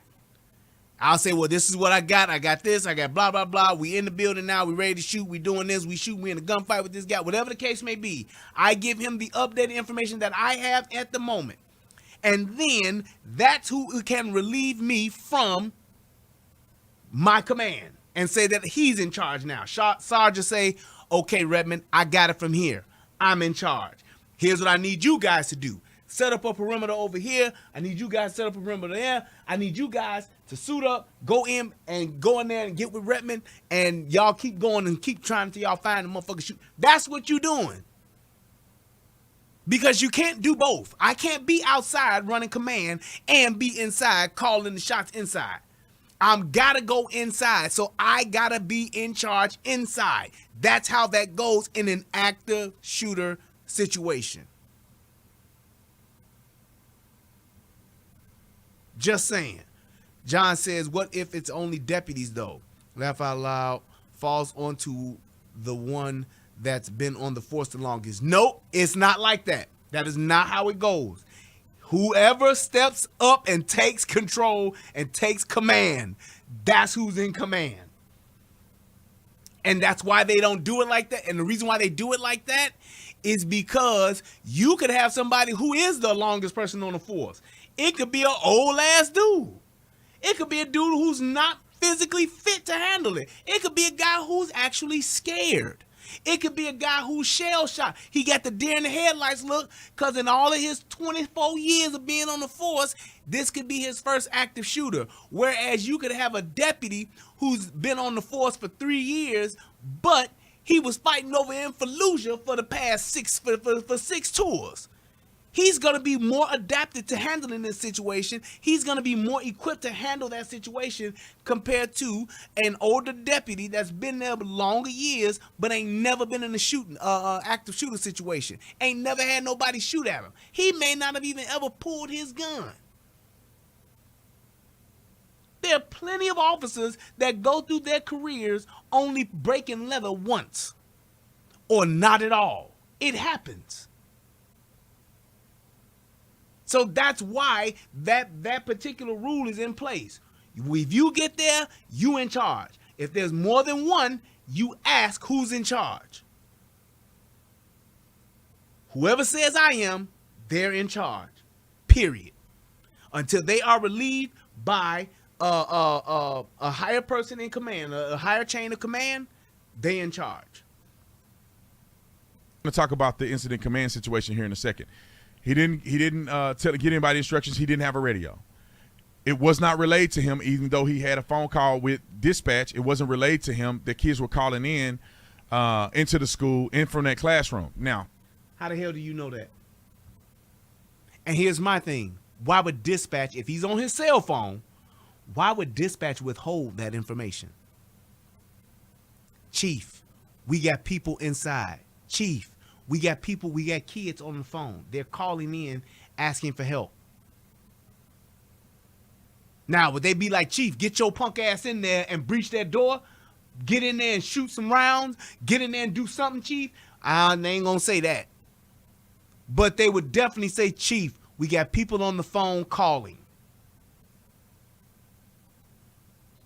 I'll say, well, this is what I got. I got this. I got blah, blah, blah. We in the building now. We ready to shoot. We doing this. We shoot. We in a gunfight with this guy. Whatever the case may be. I give him the updated information that I have at the moment. And then that's who can relieve me from my command and say that he's in charge now. Sarge will say, okay, Redmond, I got it from here. I'm in charge. Here's what I need you guys to do. Set up a perimeter over here. I need you guys to set up a perimeter there. I need you guys to suit up, go in there and get with Redmond, and y'all keep going and keep trying until y'all find the motherfucker shoot. That's what you're doing. Because you can't do both. I can't be outside running command and be inside calling the shots inside. I'm gotta go inside, so I gotta be in charge inside. That's how that goes in an active shooter situation. Just saying. John says, what if it's only deputies though? Laugh out loud falls onto the one that's been on the force the longest. Nope, it's not like that. That is not how it goes. Whoever steps up and takes control and takes command, that's who's in command. And that's why they don't do it like that. And the reason why they do it like that is because you could have somebody who is the longest person on the force. It could be an old ass dude. It could be a dude who's not physically fit to handle it. It could be a guy who's actually scared. It could be a guy who's shell shocked. He got the deer in the headlights look, because in all of his 24 years of being on the force, this could be his first active shooter. Whereas you could have a deputy who's been on the force for 3 years, but he was fighting over in Fallujah for the past 6 tours. He's going to be more adapted to handling this situation. He's going to be more equipped to handle that situation compared to an older deputy that's been there longer years but ain't never been in a active shooter situation. Ain't never had nobody shoot at him. He may not have even ever pulled his gun. There are plenty of officers that go through their careers only breaking leather once or not at all. It happens. So that's why that particular rule is in place. If you get there, you in charge. If there's more than one, you ask who's in charge. Whoever says I am, they're in charge. Period. Until they are relieved by a higher person in command, a higher chain of command, they in charge. I'm going to talk about the incident command situation here in a second. He didn't get anybody instructions. He didn't have a radio. It was not relayed to him, even though he had a phone call with dispatch. It wasn't relayed to him. The kids were calling in into the school, in from that classroom. Now, how the hell do you know that? And here's my thing. Why would dispatch, if he's on his cell phone, why would dispatch withhold that information? Chief, we got people inside. Chief, we got kids on the phone. They're calling in asking for help. Now, would they be like, Chief, get your punk ass in there and breach that door? Get in there and shoot some rounds? Get in there and do something, Chief? They ain't gonna say that. But they would definitely say, Chief, we got people on the phone calling.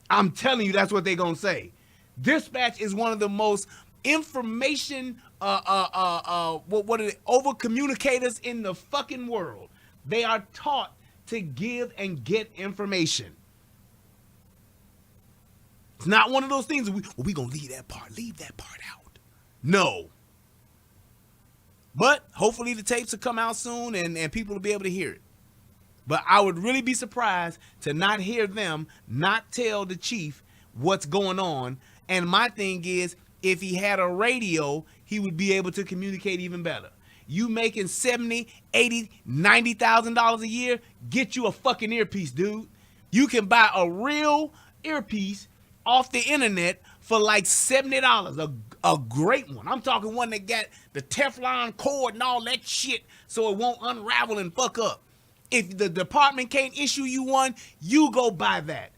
I'm telling you, that's what they're gonna say. Dispatch is one of the most information over communicators in the fucking world. They are taught to give and get information. It's not one of those things we gonna leave that part out. No. But hopefully the tapes will come out soon and people will be able to hear it. But I would really be surprised to not hear them not tell the chief what's going on. And my thing is, if he had a radio, he would be able to communicate even better. You making $70,000, $80,000, $90,000 a year, get you a fucking earpiece, dude. You can buy a real earpiece off the internet for like $70, a great one. I'm talking one that got the Teflon cord and all that shit so it won't unravel and fuck up. If the department can't issue you one, you go buy that.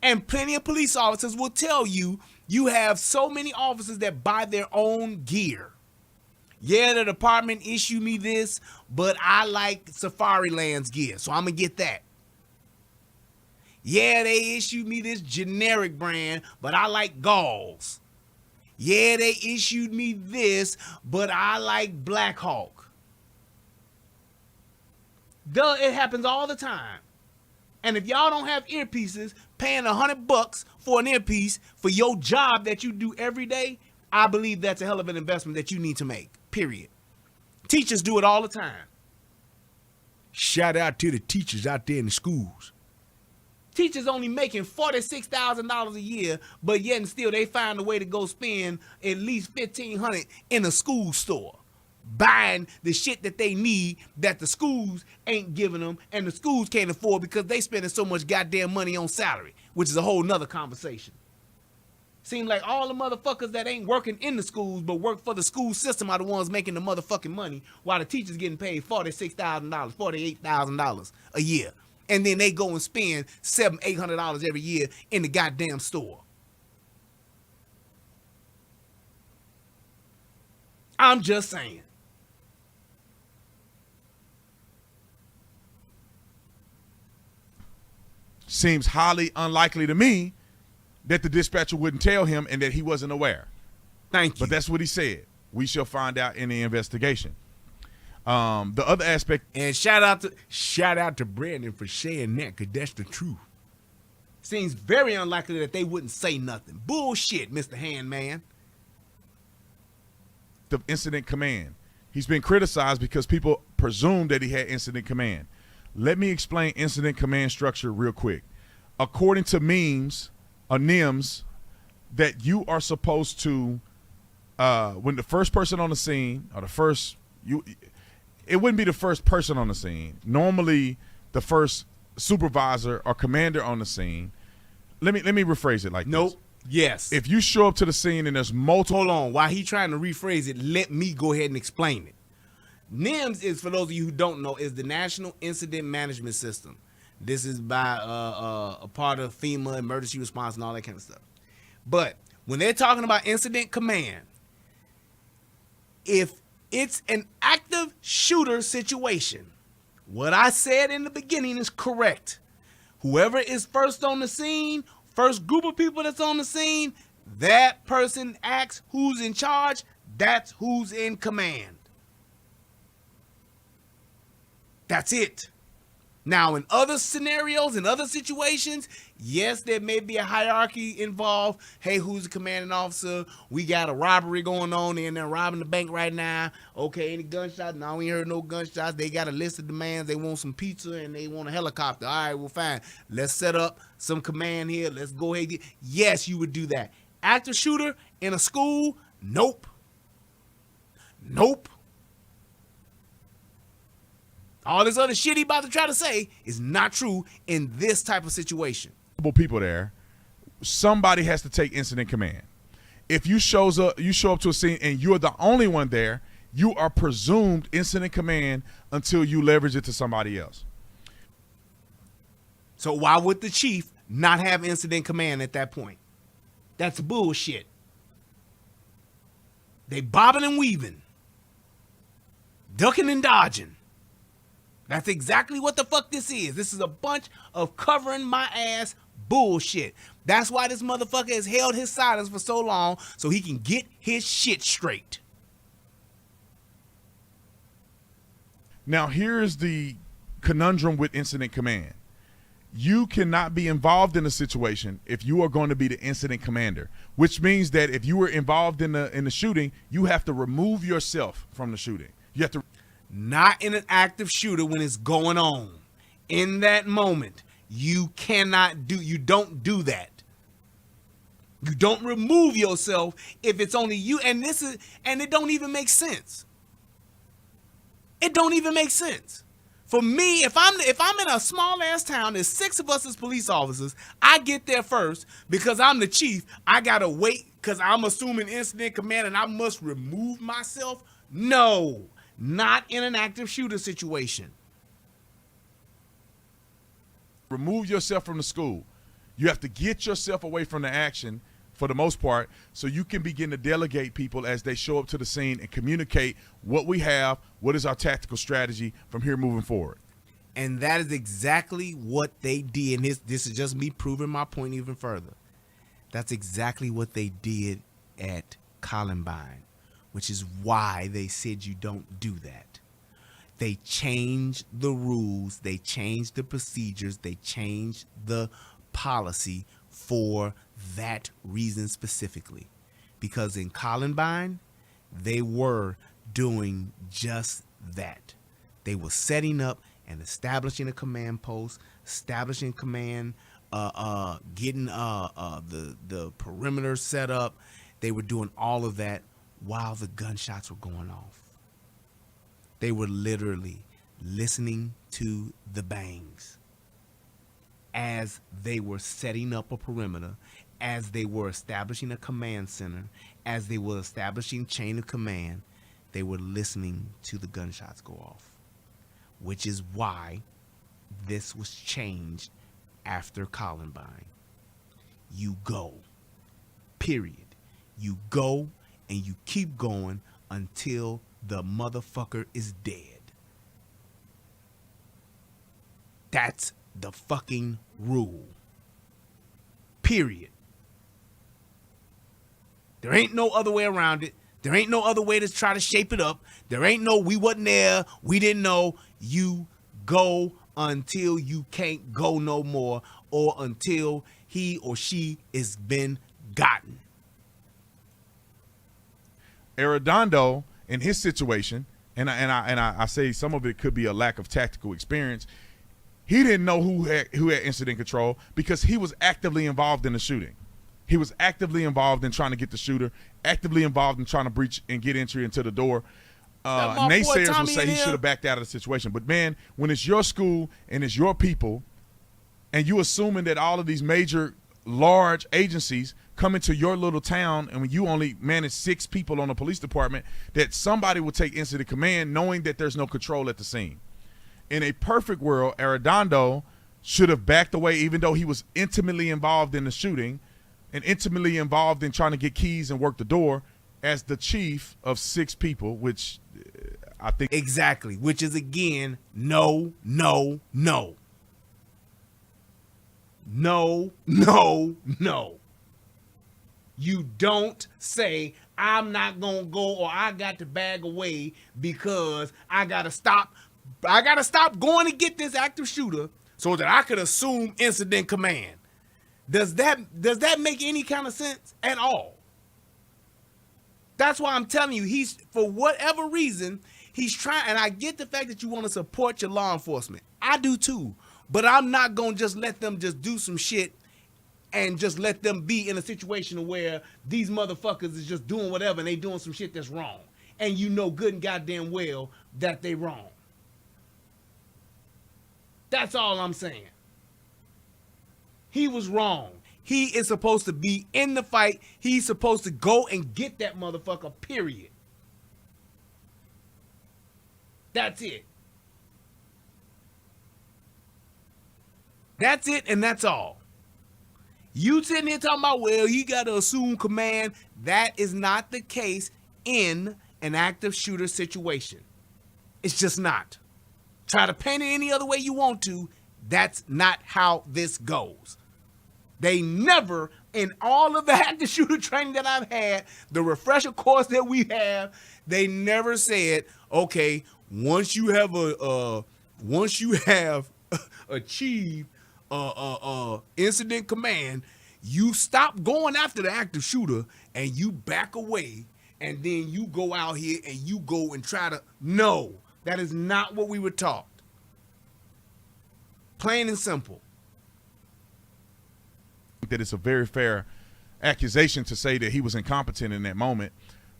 And plenty of police officers will tell you, you have so many officers that buy their own gear. Yeah, the department issued me this, but I like Safari Land's gear, so I'm going to get that. Yeah, they issued me this generic brand, but I like Gauls. Yeah, they issued me this, but I like Black Hawk. Duh, it happens all the time. And if y'all don't have earpieces, paying $100 for an earpiece for your job that you do every day, I believe that's a hell of an investment that you need to make, period. Teachers do it all the time. Shout out to the teachers out there in the schools. Teachers only making $46,000 a year, but yet and still they find a way to go spend at least $1,500 in a school store, buying the shit that they need that the schools ain't giving them and the schools can't afford because they spending so much goddamn money on salary, which is a whole nother conversation. Seems like all the motherfuckers that ain't working in the schools but work for the school system are the ones making the motherfucking money while the teachers getting paid $46,000, $48,000 a year. And then they go and spend $700, $800 every year in the goddamn store. I'm just saying. Seems highly unlikely to me that the dispatcher wouldn't tell him and that he wasn't aware. Thank you. But that's what he said. We shall find out in the investigation. The other aspect, and shout out to Brandon for sharing that, because that's the truth. Seems very unlikely that they wouldn't say nothing. Bullshit, Mr. Handman. The incident command. He's been criticized because people presumed that he had incident command. Let me explain incident command structure real quick. According to NIMS, that you are supposed to, when the first person on the scene, or it wouldn't be the first person on the scene. Normally, the first supervisor or commander on the scene. Let me rephrase it like this. Yes. If you show up to the scene and there's multiple. Hold on. While he trying to rephrase it, let me go ahead and explain it. NIMS is, for those of you who don't know, is the National Incident Management System. This is by a part of FEMA, emergency response, and all that kind of stuff. But when they're talking about incident command, if it's an active shooter situation, what I said in the beginning is correct. Whoever is first on the scene, first group of people that's on the scene, that person acts who's in charge, that's who's in command. That's it. Now, in other scenarios, in other situations, yes, there may be a hierarchy involved. Hey, who's the commanding officer? We got a robbery going on, and they're robbing the bank right now. Okay, any gunshots? No, we ain't heard no gunshots. They got a list of demands. They want some pizza, and they want a helicopter. All right, well, fine. Let's set up some command here. Let's go ahead. Yes, you would do that. Active shooter in a school? Nope. Nope. All this other shit he about to try to say is not true in this type of situation. People there, somebody has to take incident command. If you show up to a scene and you're the only one there, you are presumed incident command until you leverage it to somebody else. So why would the chief not have incident command at that point? That's bullshit. They bobbing and weaving, ducking and dodging. That's exactly what the fuck this is. This is a bunch of covering my ass bullshit. That's why this motherfucker has held his silence for so long, so he can get his shit straight. Now, here's the conundrum with incident command. You cannot be involved in a situation if you are going to be the incident commander, which means that if you were involved in the shooting, you have to remove yourself from the shooting. You have to. Not in an active shooter when it's going on. In that moment, you don't do that. You don't remove yourself if it's only you, and it don't even make sense. It don't even make sense. For me, if I'm in a small ass town, there's 6 of us as police officers, I get there first because I'm the chief. I gotta wait because I'm assuming incident command and I must remove myself. No. Not in an active shooter situation. Remove yourself from the school. You have to get yourself away from the action for the most part so you can begin to delegate people as they show up to the scene and communicate what we have, what is our tactical strategy from here moving forward. And that is exactly what they did. And this is just me proving my point even further. That's exactly what they did at Columbine, which is why they said you don't do that. They changed the rules, they changed the procedures, they changed the policy for that reason specifically. Because in Columbine, they were doing just that. They were setting up and establishing a command post, establishing command, getting the perimeter set up. They were doing all of that while the gunshots were going off. They were literally listening to the bangs as they were setting up a perimeter, as they were establishing a command center, as they were establishing chain of command. They were listening to the gunshots go off, which is why this was changed after Columbine. You go, period. You go and you keep going until the motherfucker is dead. That's the fucking rule. Period. There ain't no other way around it. There ain't no other way to try to shape it up. There ain't no we wasn't there, we didn't know. You go until you can't go no more, or until he or she is been gotten. Arredondo, in his situation, and I say some of it could be a lack of tactical experience. He didn't know who had incident control because he was actively involved in the shooting. He was actively involved in trying to get the shooter, actively involved in trying to breach and get entry into the door. Naysayers will say he should have backed out of the situation. But, man, when it's your school and it's your people and you assuming that all of these major, large agencies come into your little town and when you only manage 6 people on the police department, that somebody will take incident command knowing that there's no control at the scene. In a perfect world, Arredondo should have backed away even though he was intimately involved in the shooting and intimately involved in trying to get keys and work the door as the chief of 6 people, which I think. Exactly, which is, again, no, no, no. No, no, no. You don't say, I'm not going to go or I got to bag away because I got to stop I got to stop going to get this active shooter so that I could assume incident command. Does that make any kind of sense at all? That's why I'm telling you, he's, for whatever reason, he's trying, and I get the fact that you want to support your law enforcement. I do too. But I'm not going to just let them just do some shit and just let them be in a situation where these motherfuckers is just doing whatever and they doing some shit that's wrong. And you know good and goddamn well that they wrong. That's all I'm saying. He was wrong. He is supposed to be in the fight. He's supposed to go and get that motherfucker, period. That's it. That's it, and that's all. You sitting here talking about, well, you got to assume command. That is not the case in an active shooter situation. It's just not. Try to paint it any other way you want to. That's not how this goes. They never, in all of the active shooter training that I've had, the refresher course that we have, they never said, okay, once you have achieved incident command, you stop going after the active shooter and you back away, and then you go out here and you go and try to. No, that is not what we were taught. Plain and simple. That it's a very fair accusation to say that he was incompetent in that moment,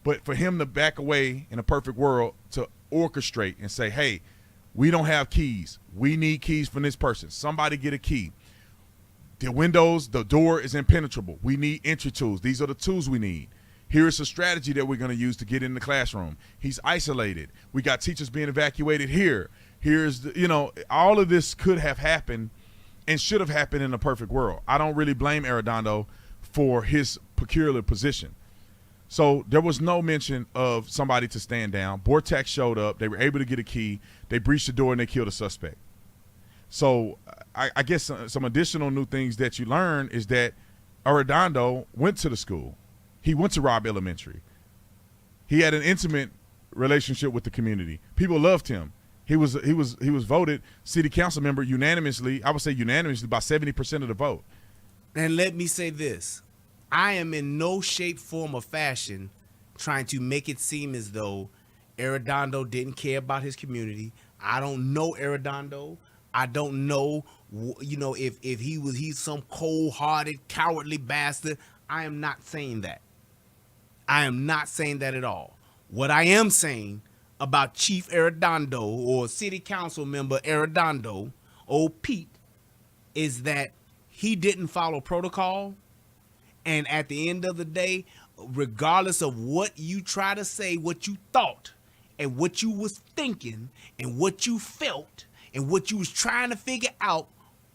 but for him to back away in a perfect world to orchestrate and say, hey, we don't have keys. We need keys from this person. Somebody get a key. The windows, the door is impenetrable. We need entry tools. These are the tools we need. Here's a strategy that we're going to use to get in the classroom. He's isolated. We got teachers being evacuated here. Here's the, all of this could have happened and should have happened in a perfect world. I don't really blame Arredondo for his peculiar position. So there was no mention of somebody to stand down. Vortex showed up. They were able to get a key. They breached the door and they killed a suspect. So I guess some additional new things that you learn is that Arredondo went to the school. He went to Robb Elementary. He had an intimate relationship with the community. People loved him. He was voted city council member unanimously. I would say unanimously by 70% of the vote. And let me say this. I am in no shape, form, or fashion trying to make it seem as though Arredondo didn't care about his community. I don't know Arredondo. I don't know, if he's some cold-hearted, cowardly bastard. I am not saying that. I am not saying that at all. What I am saying about Chief Arredondo or City Council member Arredondo, old Pete, is that he didn't follow protocol. And at the end of the day, regardless of what you try to say, what you thought and what you was thinking and what you felt and what you was trying to figure out,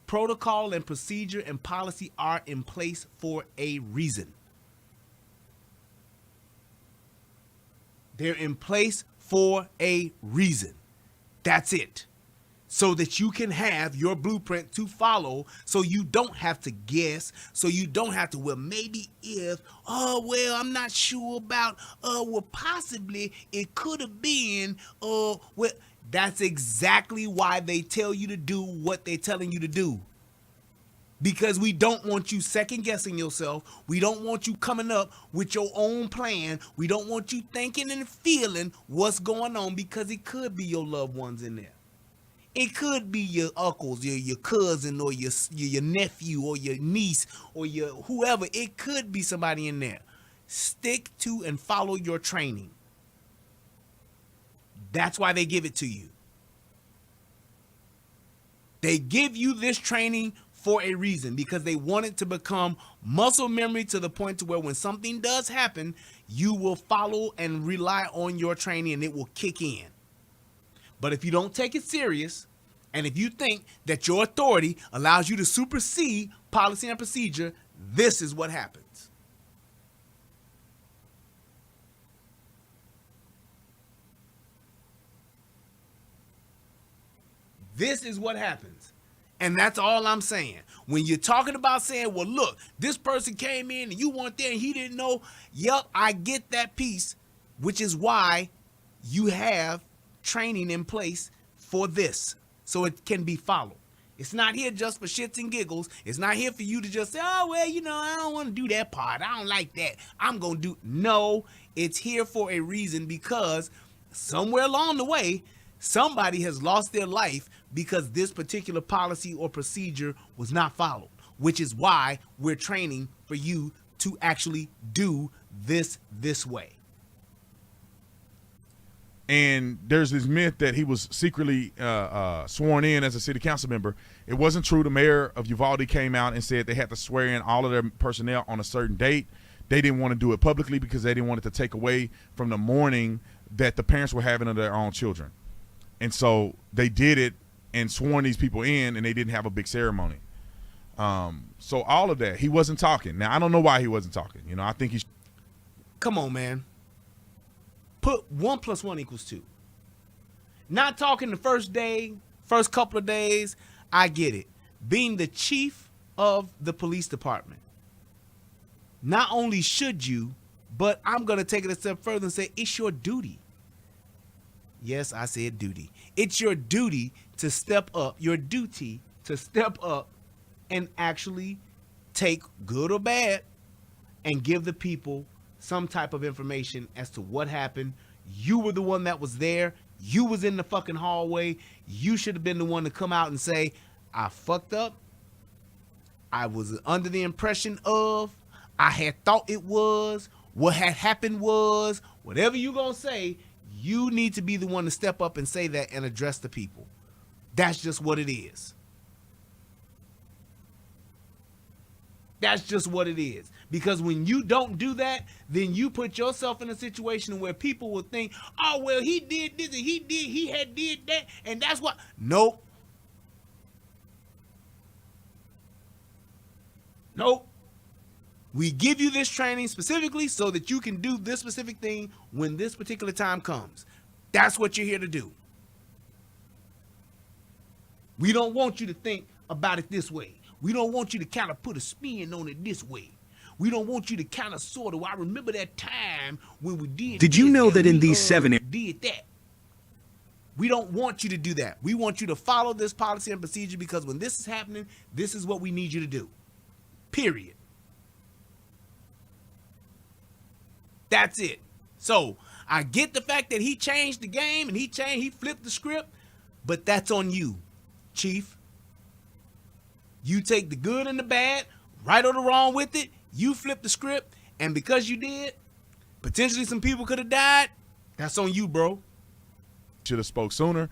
protocol and procedure and policy are in place for a reason. They're in place for a reason. That's it. So that you can have your blueprint to follow, so you don't have to guess, so you don't have to, well, maybe if, I'm not sure about, possibly it could have been, that's exactly why they tell you to do what they're telling you to do. Because we don't want you second guessing yourself. We don't want you coming up with your own plan. We don't want you thinking and feeling what's going on, because it could be your loved ones in there. It could be your uncles, your cousin, or your nephew, or your niece, or your whoever. It could be somebody in there. Stick to and follow your training. That's why they give it to you. They give you this training for a reason, because they want it to become muscle memory to the point to where when something does happen, you will follow and rely on your training and it will kick in. But if you don't take it serious, and if you think that your authority allows you to supersede policy and procedure, this is what happens. This is what happens. And that's all I'm saying. When you're talking about saying, well, look, this person came in and you weren't there and he didn't know. Yep, I get that piece, which is why you have training in place for this, so it can be followed. It's not here just for shits and giggles. It's not here for you to just say, oh, well, you know, I don't want to do that part. I don't like that. I'm going to do. No, it's here for a reason, because somewhere along the way, somebody has lost their life because this particular policy or procedure was not followed, which is why we're training for you to actually do this way. And there's this myth that he was secretly sworn in as a city council member. It wasn't true. The mayor of Uvalde came out and said they had to swear in all of their personnel on a certain date. They didn't want to do it publicly because they didn't want it to take away from the mourning that the parents were having of their own children. And so they did it and sworn these people in, and they didn't have a big ceremony. So all of that, he wasn't talking. Now, I don't know why he wasn't talking. You know, I think he's... Come on, man. Put 1 + 1 = 2. Not talking the first day, first couple of days, I get it. Being the chief of the police department, not only should you, but I'm going to take it a step further and say it's your duty. Yes, I said duty. It's your duty to step up, your duty to step up and actually take, good or bad, and give the people some type of information as to what happened. You were the one that was there. You was in the fucking hallway. You should have been the one to come out and say, I fucked up. I was under the impression of, I had thought it was, what had happened was, whatever you gonna say, you need to be the one to step up and say that and address the people. That's just what it is. That's just what it is. Because when you don't do that, then you put yourself in a situation where people will think, oh, well, he did this and he had did that, and that's what. Nope. Nope. We give you this training specifically so that you can do this specific thing when this particular time comes. That's what you're here to do. We don't want you to think about it this way. We don't want you to kind of put a spin on it this way. We don't want you to kind of sort of, I remember that time when we did. Did you know that in these 7 did that? We don't want you to do that. We want you to follow this policy and procedure, because when this is happening, this is what we need you to do. Period. That's it. So I get the fact that he changed the game and he flipped the script, but that's on you, Chief. You take the good and the bad, right or the wrong with it. You flip the script, and because you did, potentially some people could have died. That's on you, bro. Should have spoke sooner,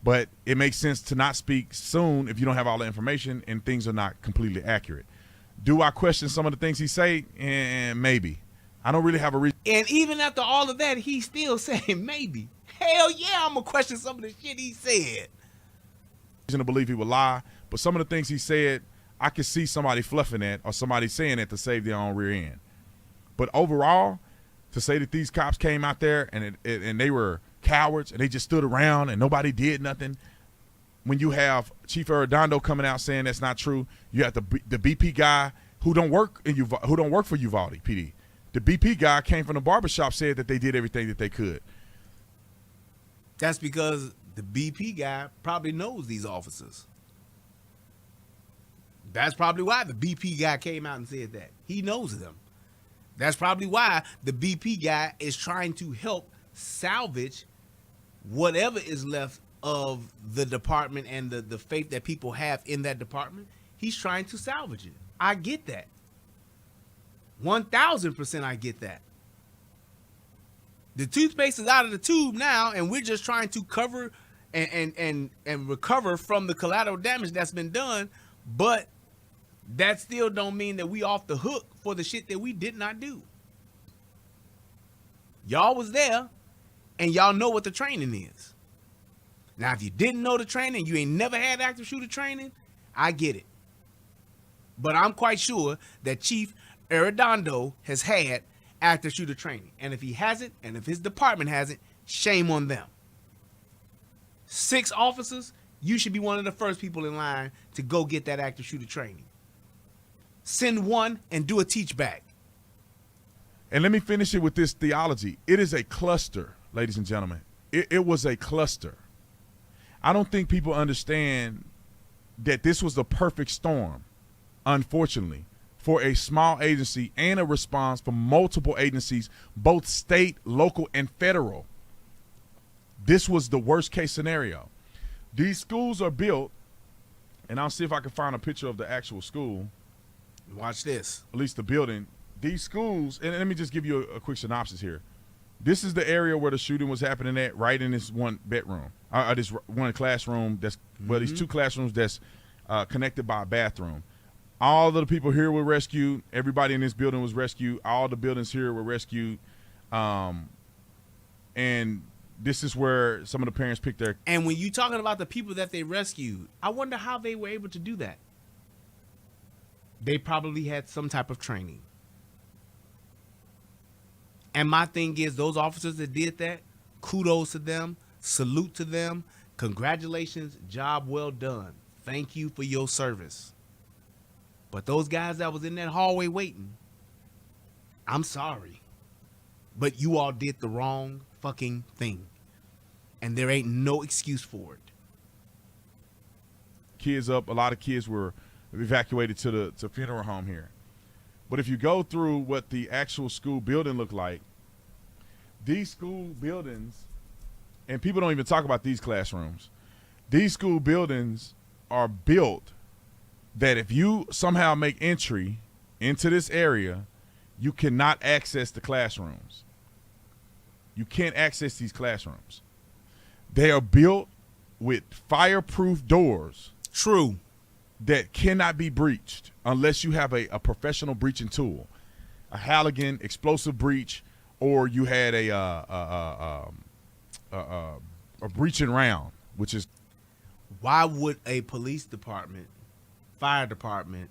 but it makes sense to not speak soon if you don't have all the information and things are not completely accurate. Do I question some of the things he say? And maybe. I don't really have a reason. And even after all of that, he's still saying maybe. Hell yeah, I'm going to question some of the shit he said. To believe he would lie, but some of the things he said, I could see somebody fluffing that or somebody saying it to save their own rear end. But overall, to say that these cops came out there and they were cowards and they just stood around and nobody did nothing, when you have Chief Arredondo coming out saying that's not true, you have the BP guy who don't work for Uvalde PD. The BP guy came from the barbershop, said that they did everything that they could. That's because the BP guy probably knows these officers. That's probably why the BP guy came out and said that. He knows them. That's probably why the BP guy is trying to help salvage whatever is left of the department and the faith that people have in that department. He's trying to salvage it. I get that. 1000% I get that. The toothpaste is out of the tube now, and we're just trying to cover and recover from the collateral damage that's been done, but that still don't mean that we off the hook for the shit that we did not do. Y'all was there, and y'all know what the training is. Now, if you didn't know the training, you ain't never had active shooter training, I get it. But I'm quite sure that Chief Arredondo has had active shooter training. And if he hasn't, and if his department hasn't, shame on them. 6 officers, you should be one of the first people in line to go get that active shooter training. Send one and do a teach back. And let me finish it with this theology. It is a cluster, ladies and gentlemen. It was a cluster. I don't think people understand that this was the perfect storm, unfortunately, for a small agency and a response from multiple agencies, both state, local, and federal. This was the worst case scenario. These schools are built, and I'll see if I can find a picture of the actual school. Watch this. At least the building. These schools, and let me just give you a quick synopsis here. This is the area where the shooting was happening at, right in this one bedroom, this one classroom that's, well, these two classrooms that's connected by a bathroom. All of the people here were rescued. Everybody in this building was rescued. All the buildings here were rescued. And this is where some of the parents picked their. And when you're talking about the people that they rescued, I wonder how they were able to do that. They probably had some type of training. And my thing is, those officers that did that, kudos to them, salute to them, congratulations, job well done. Thank you for your service. But those guys that was in that hallway waiting, I'm sorry, but you all did the wrong fucking thing. And there ain't no excuse for it. Kids up, a lot of kids were evacuated to the funeral home here. But if you go through what the actual school building looked like, these school buildings, and people don't even talk about these classrooms, these school buildings are built that if you somehow make entry into this area, you cannot access the classrooms. You can't access these classrooms. They are built with fireproof doors. True. That cannot be breached unless you have a professional breaching tool, a Halligan explosive breach, or you had a breaching round, which is. Why would a police department, fire department,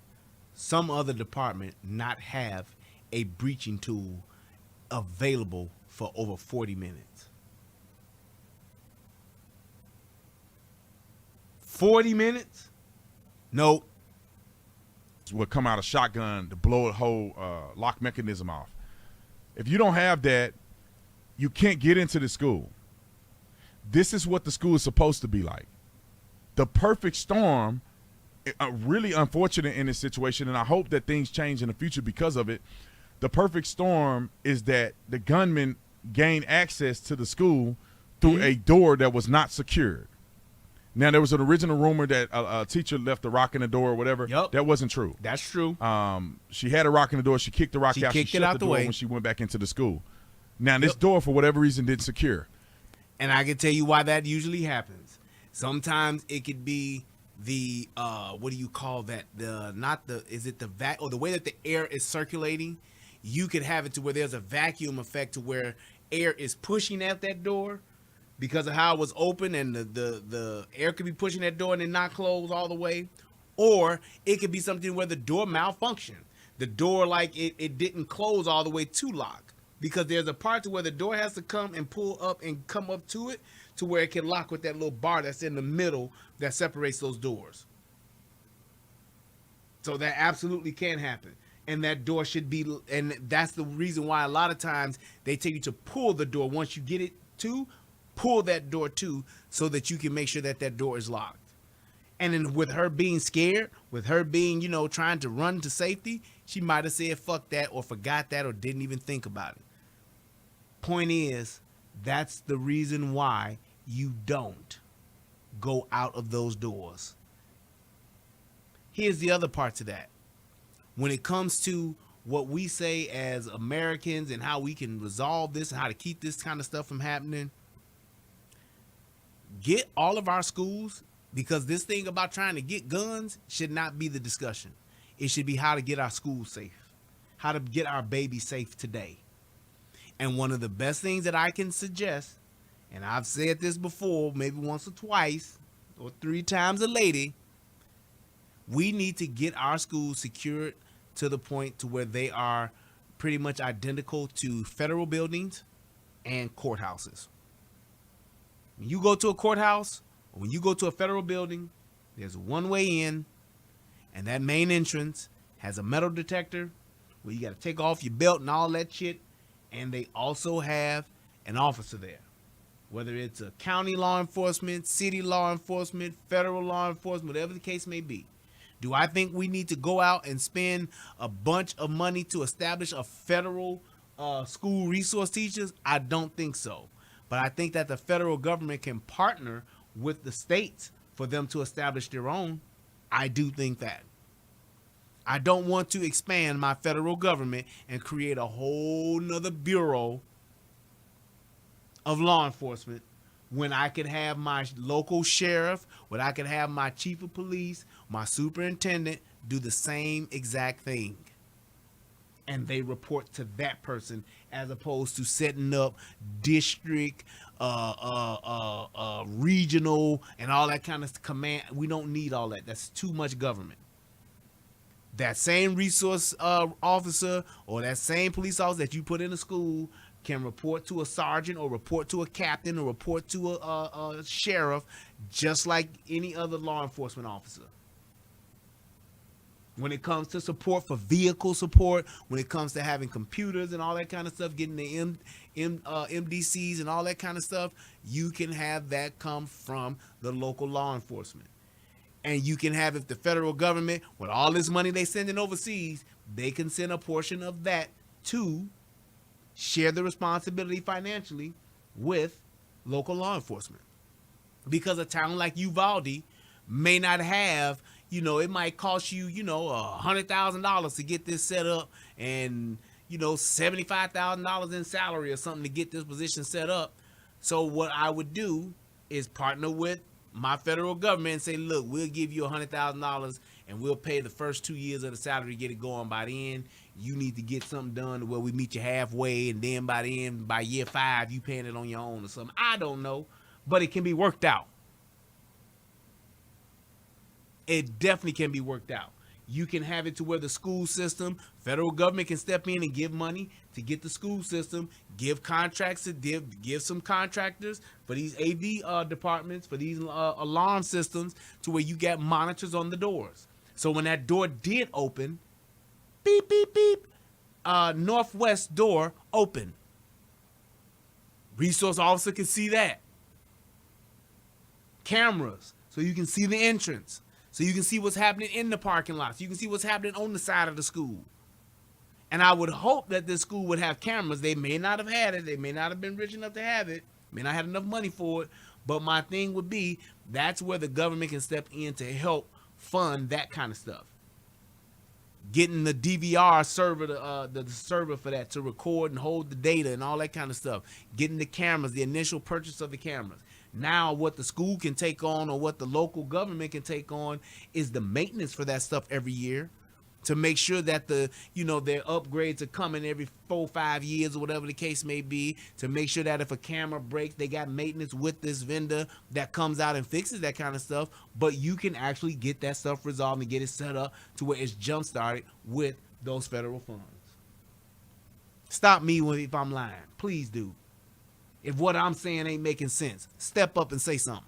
some other department not have a breaching tool available for over 40 minutes? 40 minutes? Nope. Would come out a shotgun to blow a whole lock mechanism off. If you don't have that, you can't get into the school. This is what the school is supposed to be like. The perfect storm, really unfortunate in this situation, and I hope that things change in the future because of it. The perfect storm is that the gunman gained access to the school through a door that was not secured. Now, there was an original rumor that a teacher left a rock in the door or whatever. Yep. That wasn't true. That's true. She had a rock in the door. She kicked the rock out. She shut the door when she went back into the school. Now, this door, for whatever reason, didn't secure. And I can tell you why that usually happens. Sometimes it could be the, what do you call that? Is it the vac, or the way that the air is circulating? You could have it to where there's a vacuum effect to where air is pushing at that door because of how it was open, and the air could be pushing that door and then not close all the way. Or it could be something where the door malfunctioned. The door, like it didn't close all the way to lock, because there's a part to where the door has to come and pull up and come up to it to where it can lock with that little bar that's in the middle that separates those doors. So that absolutely can happen. And that door should be, and that's the reason why a lot of times they tell you to pull the door. Once you get it to, pull that door to, so that you can make sure that that door is locked. And then with her being scared, with her being, trying to run to safety, she might have said, fuck that, or forgot that, or didn't even think about it. Point is, that's the reason why you don't go out of those doors. Here's the other part to that. When it comes to what we say as Americans and how we can resolve this and how to keep this kind of stuff from happening, get all of our schools, because this thing about trying to get guns should not be the discussion. It should be how to get our schools safe, how to get our babies safe today. And one of the best things that I can suggest, and I've said this before, maybe once or twice or 3 times a lady, we need to get our schools secured to the point to where they are pretty much identical to federal buildings and courthouses. When you go to a courthouse, or when you go to a federal building, there's one way in, and that main entrance has a metal detector where you got to take off your belt and all that shit, and they also have an officer there. whether it's a county law enforcement, city law enforcement, federal law enforcement, whatever the case may be. Do I think we need to go out and spend a bunch of money to establish a federal school resource teachers? I don't think so. But I think that the federal government can partner with the states for them to establish their own. I do think that. I don't want to expand my federal government and create a whole nother bureau of law enforcement when I could have my local sheriff, when I could have my chief of police, my superintendent do the same exact thing. And they report to that person as opposed to setting up district, regional, and all that kind of command. We don't need all that. That's too much government. That same resource officer or that same police officer that you put in a school can report to a sergeant or report to a captain or report to a sheriff just like any other law enforcement officer. When it comes to support for vehicle support, when it comes to having computers and all that kind of stuff, getting the MDCs and all that kind of stuff, you can have that come from the local law enforcement. And you can have, if the federal government, with all this money they sending overseas, they can send a portion of that to share the responsibility financially with local law enforcement. Because a town like Uvalde may not have, it might cost you, $100,000 to get this set up and, $75,000 in salary or something to get this position set up. So what I would do is partner with my federal government and say, look, we'll give you $100,000 and we'll pay the first 2 years of the salary to get it going. By the end, you need to get something done where we meet you halfway, and then by year 5, you paying it on your own or something. I don't know, but it can be worked out. It definitely can be worked out. You can have it to where the school system, federal government can step in and give money to get the school system, give contracts to give some contractors for these AV departments, for these alarm systems, to where you got monitors on the doors. So when that door did open, beep, beep, beep, northwest door open. Resource officer can see that. Cameras, so you can see the entrance. So you can see what's happening in the parking lot. So you can see what's happening on the side of the school. And I would hope that this school would have cameras. They may not have had it. They may not have been rich enough to have it. May not have enough money for it. But my thing would be, that's where the government can step in to help fund that kind of stuff. Getting the DVR server, the server for that to record and hold the data and all that kind of stuff. Getting the cameras, the initial purchase of the cameras. Now what the school can take on, or what the local government can take on, is the maintenance for that stuff every year, to make sure that their upgrades are coming every 4 or 5 years or whatever the case may be, to make sure that if a camera breaks, they got maintenance with this vendor that comes out and fixes that kind of stuff. But you can actually get that stuff resolved and get it set up to where it's jump started with those federal funds. Stop me if I'm lying. Please do. If what I'm saying ain't making sense, step up and say something.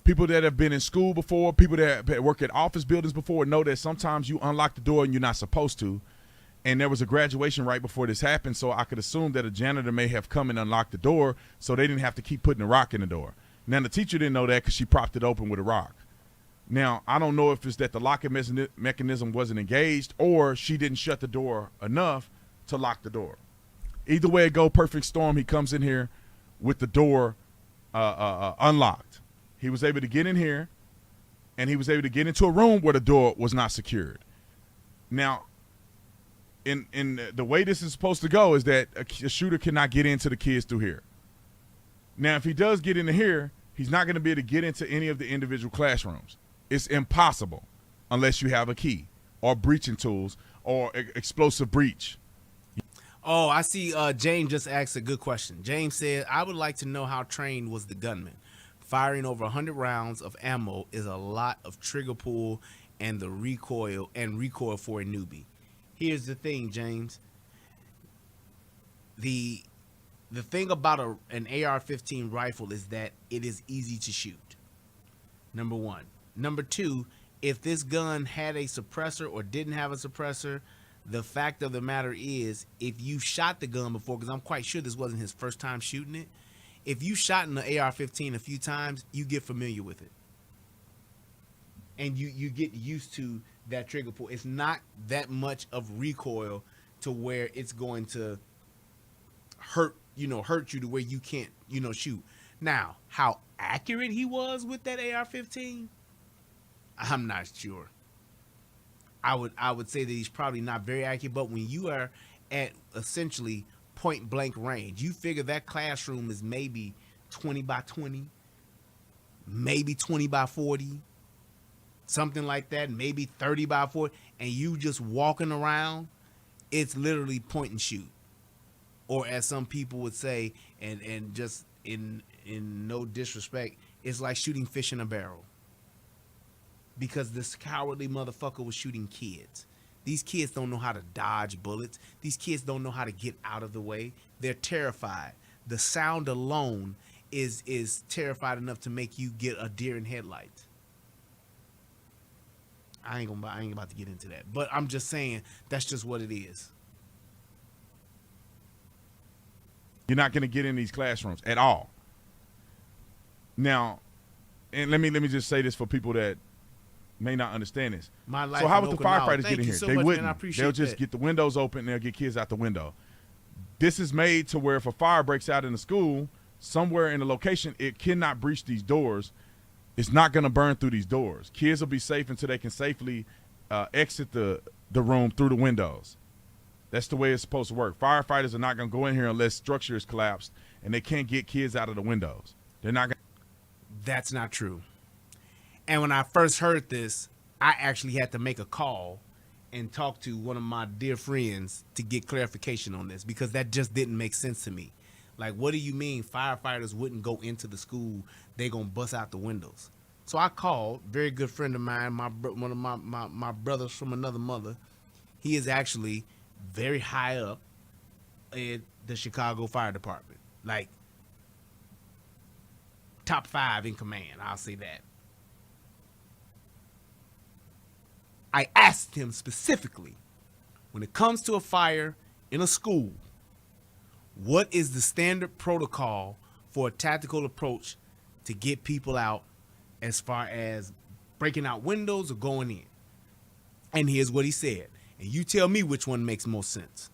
People that have been in school before, people that work at office buildings before, know that sometimes you unlock the door and you're not supposed to. And there was a graduation right before this happened, so I could assume that a janitor may have come and unlocked the door so they didn't have to keep putting a rock in the door. Now, the teacher didn't know that because she propped it open with a rock. Now, I don't know if it's that the locking mechanism wasn't engaged or she didn't shut the door enough to lock the door. Either way it go, perfect storm, he comes in here with the door unlocked. He was able to get in here, and he was able to get into a room where the door was not secured. Now, in the way this is supposed to go is that a shooter cannot get into the kids through here. Now, if he does get into here, he's not going to be able to get into any of the individual classrooms. It's impossible unless you have a key or breaching tools or explosive breach. Oh, I see. James just asked a good question. James said, I would like to know how trained was the gunman. Firing over 100 rounds of ammo is a lot of trigger pull and the recoil for a newbie. Here's the thing, James. The thing about an AR-15 rifle is that it is easy to shoot. Number one. Number two, if this gun had a suppressor or didn't have a suppressor, the fact of the matter is, if you shot the gun before, because I'm quite sure this wasn't his first time shooting it, if you shot in the AR-15 a few times, you get familiar with it. And you get used to that trigger pull. It's not that much of recoil to where it's going to hurt you to where you can't, shoot. Now, how accurate he was with that AR-15, I'm not sure. I would say that he's probably not very accurate, but when you are at essentially point blank range, you figure that classroom is maybe 20 by 20, maybe 20 by 40, something like that, maybe 30 by 40, and you just walking around, it's literally point and shoot. Or as some people would say, and just in no disrespect, it's like shooting fish in a barrel. Because this cowardly motherfucker was shooting kids. These kids don't know how to dodge bullets. These kids don't know how to get out of the way. They're terrified. The sound alone is terrified enough to make you get a deer in headlights. I ain't about to get into that, but I'm just saying that's just what it is. You're not going to get in these classrooms at all. Now, and let me just say this for people that may not understand this. So how would the firefighters get in here? They wouldn't. They'll just get the windows open and they'll get kids out the window. This is made to where if a fire breaks out in the school, somewhere in the location, it cannot breach these doors. It's not going to burn through these doors. Kids will be safe until they can safely exit the room through the windows. That's the way it's supposed to work. Firefighters are not going to go in here unless structure is collapsed and they can't get kids out of the windows. They're not going to. That's not true. And when I first heard this, I actually had to make a call and talk to one of my dear friends to get clarification on this, because that just didn't make sense to me. Like, what do you mean firefighters wouldn't go into the school? They gonna bust out the windows. So I called, very good friend of mine, one of my brothers from another mother. He is actually very high up in the Chicago Fire Department, like top 5 in command. I'll say that. I asked him specifically, when it comes to a fire in a school, what is the standard protocol for a tactical approach to get people out as far as breaking out windows or going in? And here's what he said. And you tell me which one makes most sense.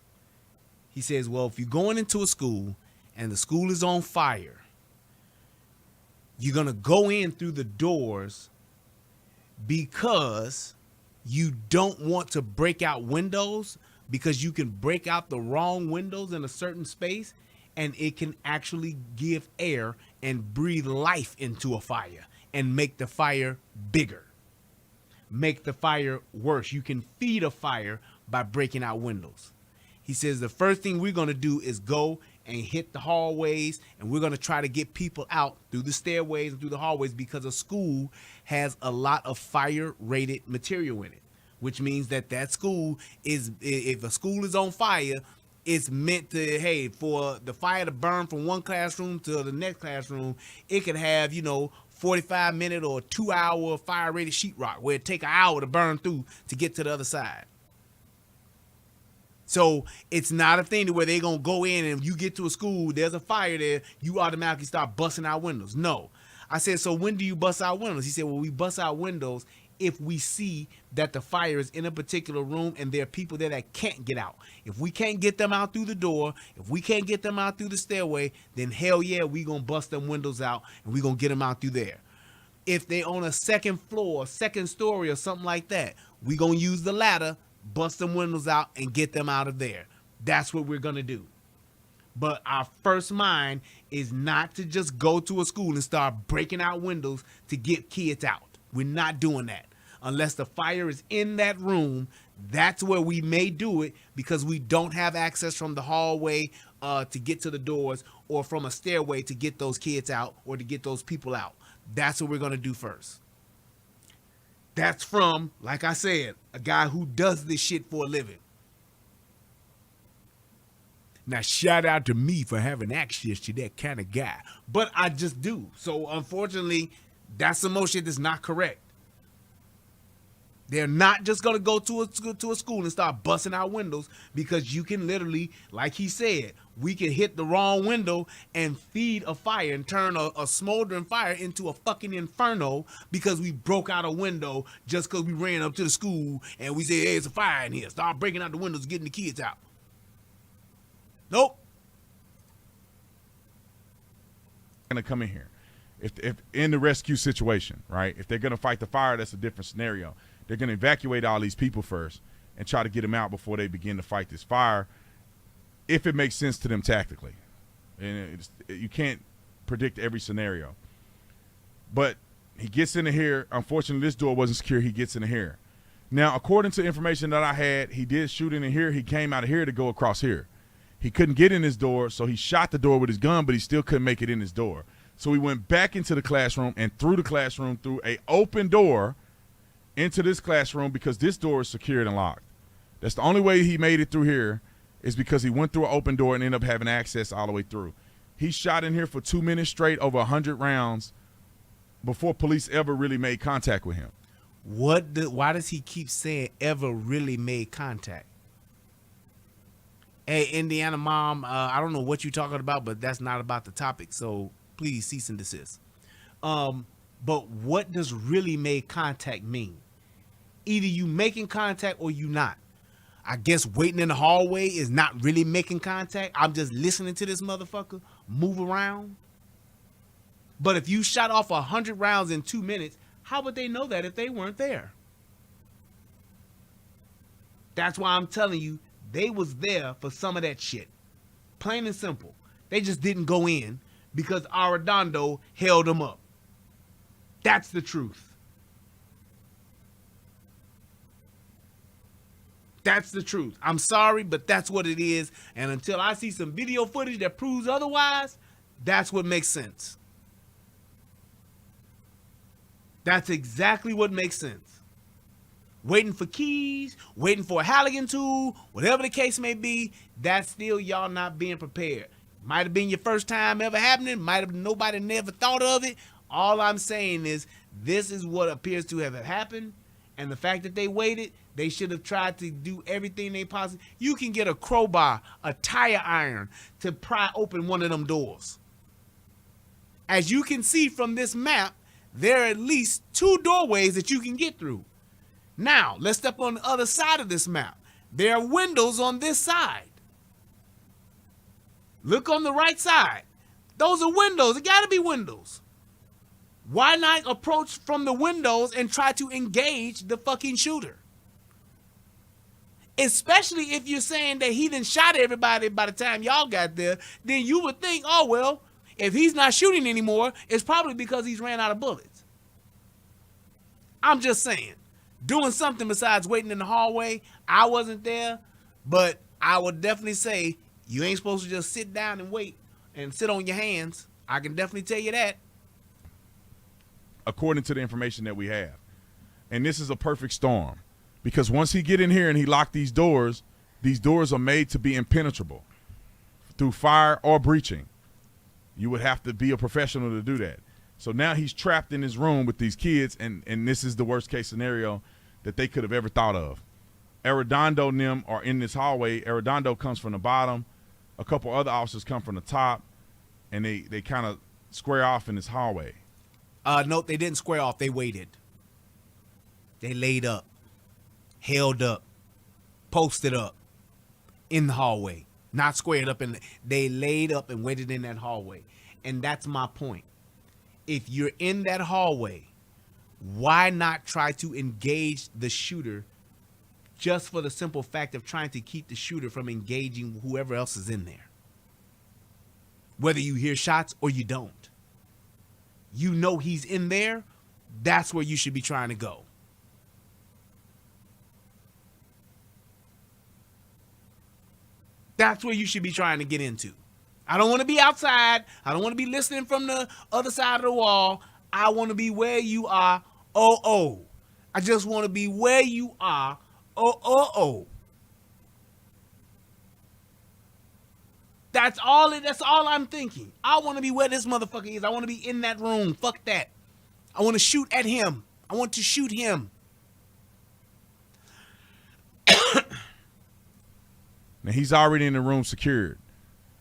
He says, well, if you're going into a school and the school is on fire, you're going to go in through the doors because you don't want to break out windows, because you can break out the wrong windows in a certain space and it can actually give air and breathe life into a fire and make the fire bigger, make the fire worse. You can feed a fire by breaking out windows. He says the first thing we're going to do is go and hit the hallways, and we're going to try to get people out through the stairways and through the hallways, because a school has a lot of fire-rated material in it, which means that school is, if a school is on fire, it's meant to, hey, for the fire to burn from one classroom to the next classroom, it could have, 45-minute or 2-hour fire-rated sheetrock where it take an hour to burn through to get to the other side. So it's not a thing to where they're going to go in and you get to a school, there's a fire there, you automatically start busting out windows. No. I said, so when do you bust out windows? He said, well, we bust out windows if we see that the fire is in a particular room and there are people there that can't get out. If we can't get them out through the door, if we can't get them out through the stairway, then hell yeah, we going to bust them windows out and we going to get them out through there. If they on a second floor, second story or something like that, we going to use the ladder, bust them windows out and get them out of there. That's what we're going to do. But our first mind is not to just go to a school and start breaking out windows to get kids out. We're not doing that. Unless the fire is in that room, that's where we may do it, because we don't have access from the hallway to get to the doors, or from a stairway to get those kids out or to get those people out. That's what we're going to do first. That's from, like I said, a guy who does this shit for a living. Now, shout out to me for having access to that kind of guy. But I just do. So, unfortunately, that's some more shit that's not correct. They're not just going to go to a school and start busting out windows, because you can literally, like he said, we can hit the wrong window and feed a fire and turn a smoldering fire into a fucking inferno because we broke out a window just because we ran up to the school and we said, hey, it's a fire in here. Start breaking out the windows, getting the kids out. Nope. Going to come in here. If in the rescue situation, right? If they're going to fight the fire, that's a different scenario. They're going to evacuate all these people first and try to get them out before they begin to fight this fire, if it makes sense to them tactically. And you can't predict every scenario. But he gets into here. Unfortunately, this door wasn't secure. He gets into here. Now, according to information that I had, he did shoot in here. He came out of here to go across here. He couldn't get in his door, so he shot the door with his gun, but he still couldn't make it in his door. So he went back into the classroom and through the classroom through an open door into this classroom, because this door is secured and locked. That's the only way he made it through here, is because he went through an open door and ended up having access all the way through. He shot in here for 2 minutes straight, over 100 rounds, before police ever really made contact with him. Why does he keep saying ever really made contact? Hey, Indiana mom, I don't know what you're talking about, but that's not about the topic, so please cease and desist. But what does really made contact mean? Either you making contact or you not. I guess waiting in the hallway is not really making contact. I'm just listening to this motherfucker move around. But if you shot off 100 rounds in 2 minutes, how would they know that if they weren't there? That's why I'm telling you, they was there for some of that shit. Plain and simple. They just didn't go in because Arredondo held them up. That's the truth. That's the truth. I'm sorry, but that's what it is. And until I see some video footage that proves otherwise, that's what makes sense. That's exactly what makes sense. Waiting for keys, waiting for a Halligan tool, whatever the case may be, that's still y'all not being prepared. Might have been your first time ever happening. Might have nobody never thought of it. All I'm saying is this is what appears to have happened. And the fact that they waited, they should have tried to do everything they possibly. You can get a crowbar, a tire iron to pry open one of them doors. As you can see from this map, there are at least 2 doorways that you can get through. Now, let's step on the other side of this map. There are windows on this side. Look on the right side. Those are windows. It got to be windows. Why not approach from the windows and try to engage the fucking shooter? Especially if you're saying that he done shot everybody by the time y'all got there, then you would think, oh, well, if he's not shooting anymore, it's probably because he's ran out of bullets. I'm just saying, doing something besides waiting in the hallway. I wasn't there, but I would definitely say you ain't supposed to just sit down and wait and sit on your hands. I can definitely tell you that. According to the information that we have. And this is a perfect storm, because once he get in here and he locked these doors are made to be impenetrable through fire or breaching. You would have to be a professional to do that. So now he's trapped in his room with these kids, and this is the worst case scenario that they could have ever thought of. Arredondo and them are in this hallway. Arredondo comes from the bottom. A couple other officers come from the top, and they kind of square off in this hallway. No, they didn't square off. They waited. They laid up, held up, posted up in the hallway, not squared up. They laid up and waited in that hallway. And that's my point. If you're in that hallway, why not try to engage the shooter just for the simple fact of trying to keep the shooter from engaging whoever else is in there? Whether you hear shots or you don't. You know he's in there, that's where you should be trying to go. That's where you should be trying to get into. I don't want to be outside. I don't want to be listening from the other side of the wall. I want to be where you are. Oh. I just want to be where you are. Oh. That's all I'm thinking. I want to be where this motherfucker is. I want to be in that room. Fuck that. I want to shoot at him. I want to shoot him. Now, he's already in the room secured.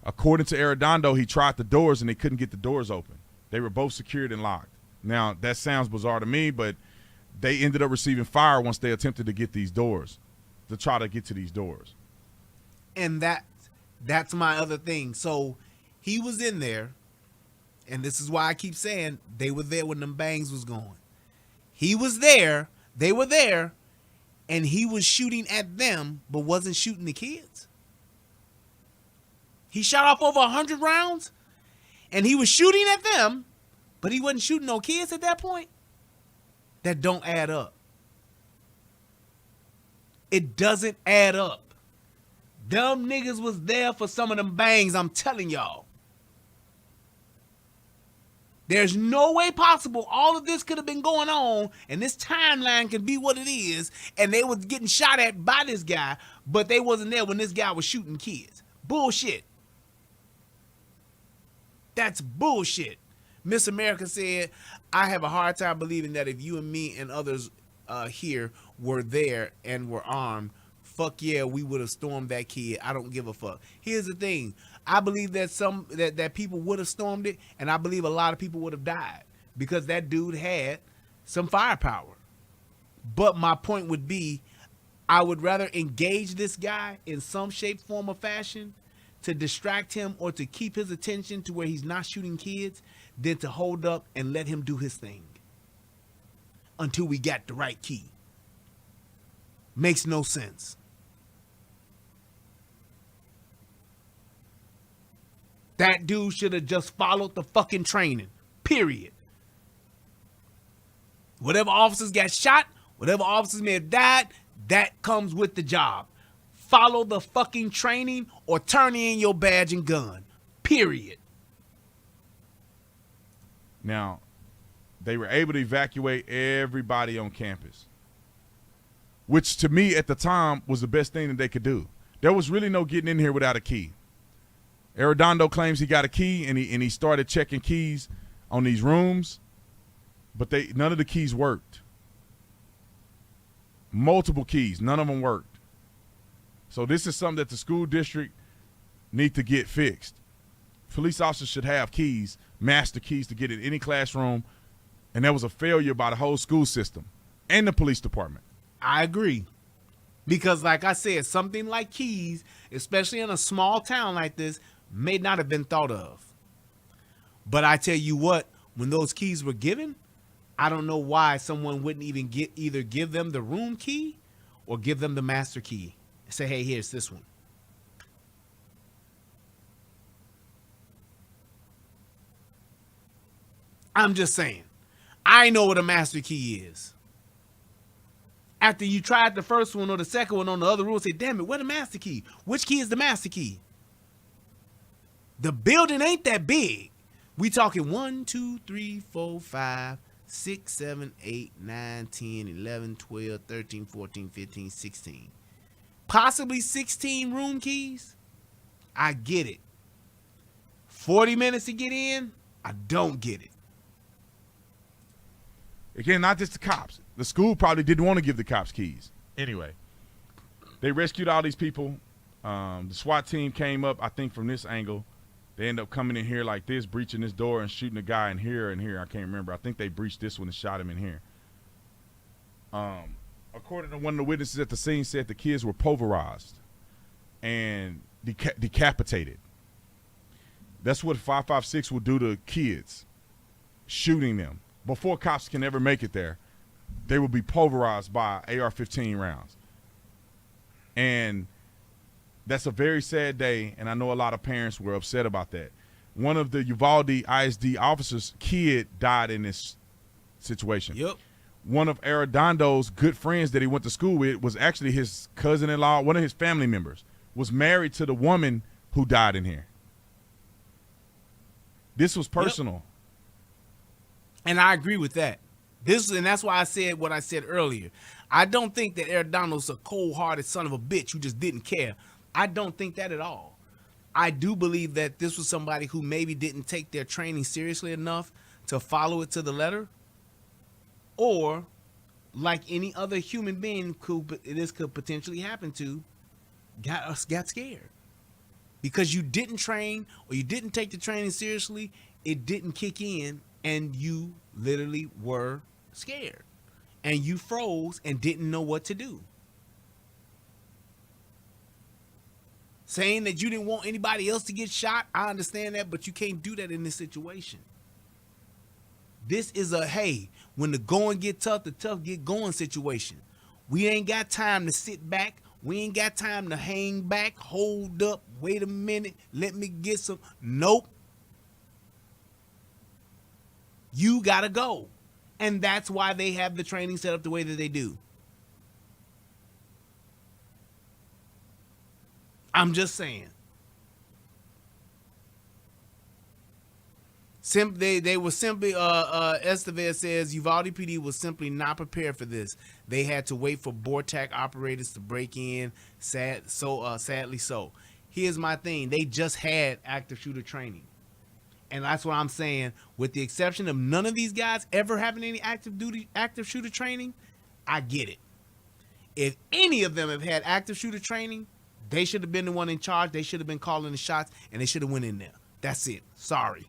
According to Arredondo, he tried the doors and they couldn't get the doors open. They were both secured and locked. Now, that sounds bizarre to me, but they ended up receiving fire once they attempted to get these doors, to try to get to these doors. And that's my other thing. So he was in there, and this is why I keep saying they were there when them bangs was going. He was there, they were there, and he was shooting at them, but wasn't shooting the kids. He shot off over 100 rounds, and he was shooting at them, but he wasn't shooting no kids at that point. That don't add up. It doesn't add up. Them niggas was there for some of them bangs, I'm telling y'all. There's no way possible all of this could have been going on and this timeline could be what it is and they was getting shot at by this guy, but they wasn't there when this guy was shooting kids. Bullshit. That's bullshit. Miss America said, I have a hard time believing that if you and me and others here were there and were armed, fuck yeah, we would have stormed that kid. I don't give a fuck. Here's the thing. I believe that that people would have stormed it, and I believe a lot of people would have died because that dude had some firepower. But my point would be, I would rather engage this guy in some shape, form, or fashion to distract him or to keep his attention to where he's not shooting kids than to hold up and let him do his thing until we got the right key. Makes no sense. That dude should have just followed the fucking training. Period. Whatever officers got shot, whatever officers may have died, that comes with the job. Follow the fucking training or turn in your badge and gun. Period. Now, they were able to evacuate everybody on campus, which to me at the time was the best thing that they could do. There was really no getting in here without a key. Arredondo claims he got a key and he started checking keys on these rooms, but none of the keys worked. Multiple keys, none of them worked. So this is something that the school district need to get fixed. Police officers should have keys, master keys to get in any classroom, and that was a failure by the whole school system and the police department. I agree. Because like I said, something like keys, especially in a small town like this, may not have been thought of. But I tell you what, when those keys were given, I don't know why someone wouldn't even either give them the room key or give them the master key and say, hey, here's this one. I'm just saying, I know what a master key is. After you tried the first one or the second one on the other room, say, damn it, where's the master key? Which key is the master key? The building ain't that big. We talking 1, 2, 3, 4, 5, 6, 7, 8, 9, 10, 11, 12, 13, 14, 15, 16. Possibly 16 room keys. I get it. 40 minutes to get in? I don't get it. Again, not just the cops. The school probably didn't want to give the cops keys. Anyway, they rescued all these people. The SWAT team came up, I think, from this angle. They end up coming in here like this, breaching this door and shooting a guy in here and here. I can't remember. I think they breached this one and shot him in here. According to one of the witnesses at the scene, said the kids were pulverized and decapitated. That's what 5.56 will do to kids, shooting them. Before cops can ever make it there, they will be pulverized by AR-15 rounds. And that's a very sad day, and I know a lot of parents were upset about that. One of the Uvalde ISD officers' kid died in this situation. Yep. One of Arredondo's good friends that he went to school with was actually his cousin-in-law, one of his family members, was married to the woman who died in here. This was personal. Yep. And I agree with that. And that's why I said what I said earlier. I don't think that Arredondo's a cold-hearted son of a bitch who just didn't care. I don't think that at all. I do believe that this was somebody who maybe didn't take their training seriously enough to follow it to the letter, or like any other human being this could potentially happen to, got scared. Because you didn't train or you didn't take the training seriously, it didn't kick in, and you literally were scared. And you froze and didn't know what to do. Saying that you didn't want anybody else to get shot, I understand that, but you can't do that in this situation. This is a, hey, when the going get tough, the tough get going situation. We ain't got time to sit back. We ain't got time to hang back, hold up, wait a minute, let me get some. Nope. You gotta go. And that's why they have the training set up the way that they do. I'm just saying. They were simply, Estevez says, Uvalde PD was simply not prepared for this. They had to wait for BORTAC operators to break in. Sadly so. Here's my thing. They just had active shooter training. And that's what I'm saying. With the exception of none of these guys ever having any active shooter training, I get it. If any of them have had active shooter training, they should have been the one in charge. They should have been calling the shots, and they should have went in there. That's it. Sorry.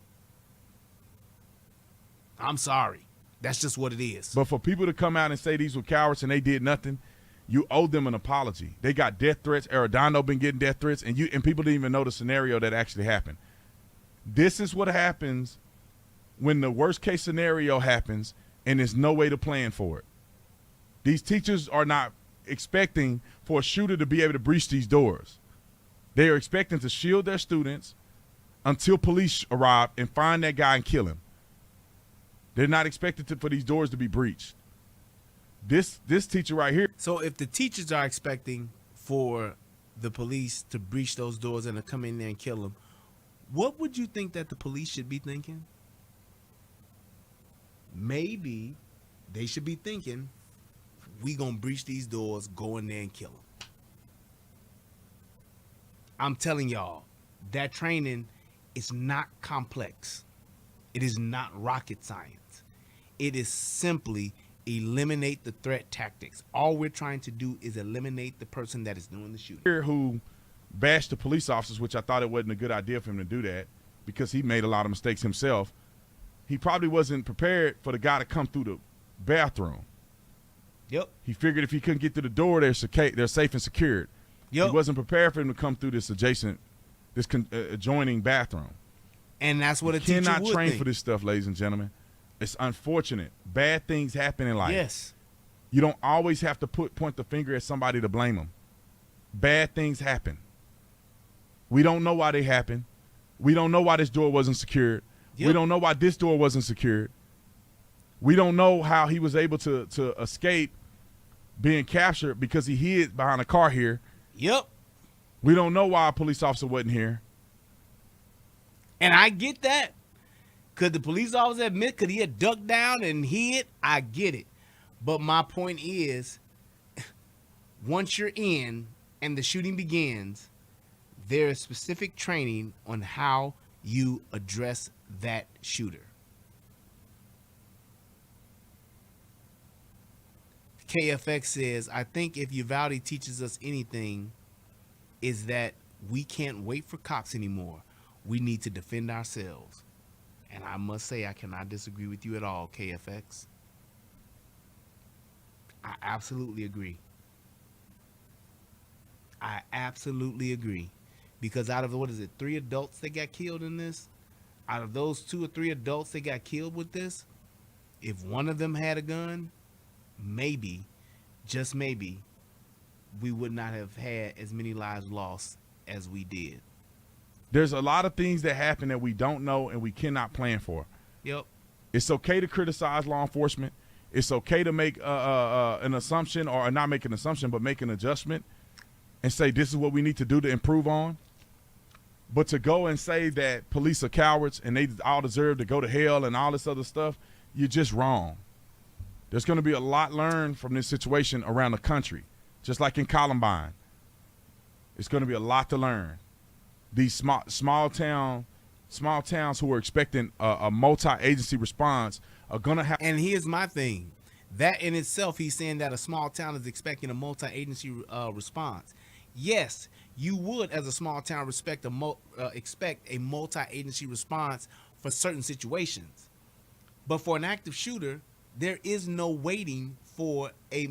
I'm sorry. That's just what it is. But for people to come out and say these were cowards and they did nothing, you owe them an apology. They got death threats. Arredondo been getting death threats, and people didn't even know the scenario that actually happened. This is what happens when the worst case scenario happens and there's no way to plan for it. These teachers are not expecting for a shooter to be able to breach these doors. They are expecting to shield their students until police arrive and find that guy and kill him. They're not expected for these doors to be breached. This teacher right here. So if the teachers are expecting for the police to breach those doors and to come in there and kill them, what would you think that the police should be thinking? Maybe they should be thinking, we gonna breach these doors, go in there and kill them. I'm telling y'all, that training is not complex. It is not rocket science. It is simply eliminate the threat tactics. All we're trying to do is eliminate the person that is doing the shooting. Here who bashed the police officers, which I thought it wasn't a good idea for him to do that because he made a lot of mistakes himself. He probably wasn't prepared for the guy to come through the bathroom. Yep. He figured if he couldn't get through the door, they're safe and secured. Yep. He wasn't prepared for him to come through this adjoining bathroom. And that's what a teacher would think. Cannot train for this stuff, ladies and gentlemen. It's unfortunate. Bad things happen in life. Yes. You don't always have to point the finger at somebody to blame them. Bad things happen. We don't know why they happen. We don't know why this door wasn't secured. Yep. We don't know why this door wasn't secured. We don't know how he was able to escape being captured because he hid behind a car here. Yep. We don't know why a police officer wasn't here. And I get that. Could the police officer admit, could he have ducked down and hid? I get it. But my point is, once you're in and the shooting begins, there is specific training on how you address that shooter. KFX says, I think if Uvalde teaches us anything, is that we can't wait for cops anymore. We need to defend ourselves. And I must say, I cannot disagree with you at all, KFX. I absolutely agree. I absolutely agree. Because out of, 3 adults that got killed in this? Out of those 2 or 3 adults that got killed with this, if one of them had a gun, maybe, just maybe, we would not have had as many lives lost as we did. There's a lot of things that happen that we don't know and we cannot plan for. Yep. It's okay to criticize law enforcement. It's okay to make an assumption, or not make an assumption, but make an adjustment and say this is what we need to do to improve on. But to go and say that police are cowards and they all deserve to go to hell and all this other stuff, you're just wrong. There's going to be a lot learned from this situation around the country, just like in Columbine. It's going to be a lot to learn. These small towns who are expecting a multi-agency response are going to have. And here's my thing. That in itself, he's saying that a small town is expecting a multi-agency response. yes, you would, as a small town, expect a multi-agency response for certain situations. But for an active shooter, there is no waiting for a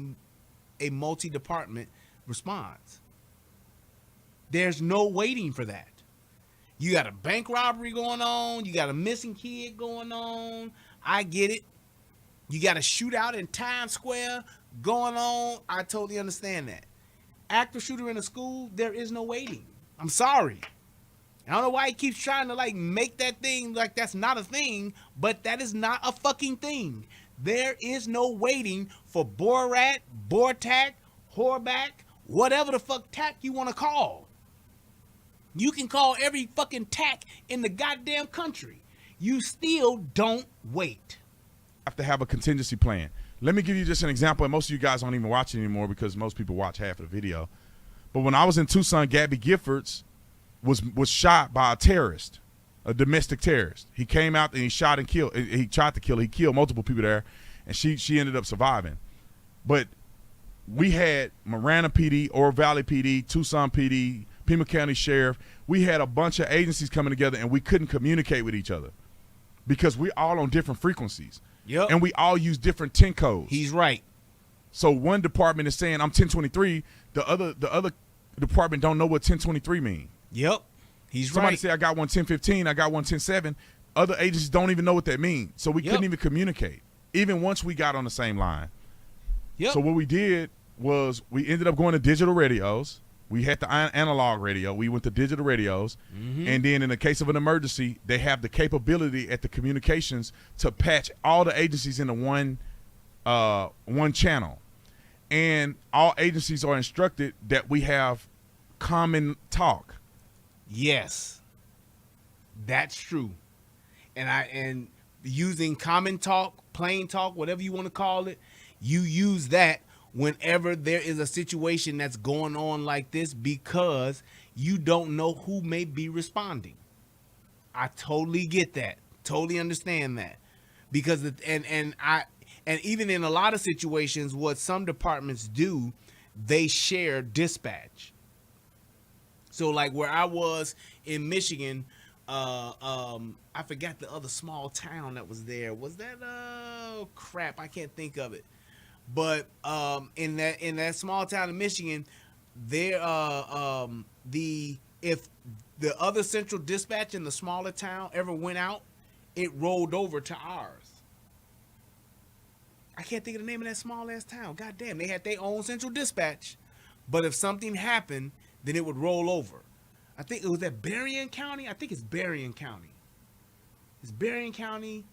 multi-department response. There's no waiting for that. You got a bank robbery going on. You got a missing kid going on. I get it. You got a shootout in Times Square going on. I totally understand that. Active shooter in a school, there is no waiting. I'm sorry. I don't know why he keeps trying to like make that thing like that's not a thing, but that is not a fucking thing. There is no waiting for Borat, Bortak, Horback, whatever the fuck tack you want to call. You can call every fucking tack in the goddamn country. You still don't wait. Have to have a contingency plan. Let me give you just an example, and most of you guys don't even watch it anymore because most people watch half of the video. But when I was in Tucson, Gabby Giffords was shot by a terrorist, a domestic terrorist. He came out and he shot and killed. He tried to kill. He killed multiple people there, and she ended up surviving. But we had Marana PD, Oro Valley PD, Tucson PD, Pima County Sheriff. We had a bunch of agencies coming together, and we couldn't communicate with each other because we're all on different frequencies. Yep. And we all use different 10 codes. He's right. So one department is saying I'm 1023. The other department don't know what 1023 mean. Yep. He's Somebody right. say I got one 1015. I got one 107. Other agencies don't even know what that means. So we couldn't even communicate, even once we got on the same line. Yep. So what we did was we ended up going to digital radios. We had the analog radio. We went to digital radios. Mm-hmm. And then in the case of an emergency, they have the capability at the communications to patch all the agencies into one channel. And all agencies are instructed that we have common talk. Yes. That's true. And using common talk, plain talk, whatever you want to call it, you use that whenever there is a situation that's going on like this because you don't know who may be responding. I totally get that. Totally understand that. Because and even in a lot of situations, what some departments do, they share dispatch. So like where I was in Michigan, I forgot the other small town that was there. Was that crap? I can't think of it. But in that small town in Michigan, there if the other central dispatch in the smaller town ever went out, it rolled over to ours. I can't think of the name of that small ass town. God damn, they had their own central dispatch, but if something happened, then it would roll over. I think it was at Berrien County. I think it's Berrien County. It's Berrien County,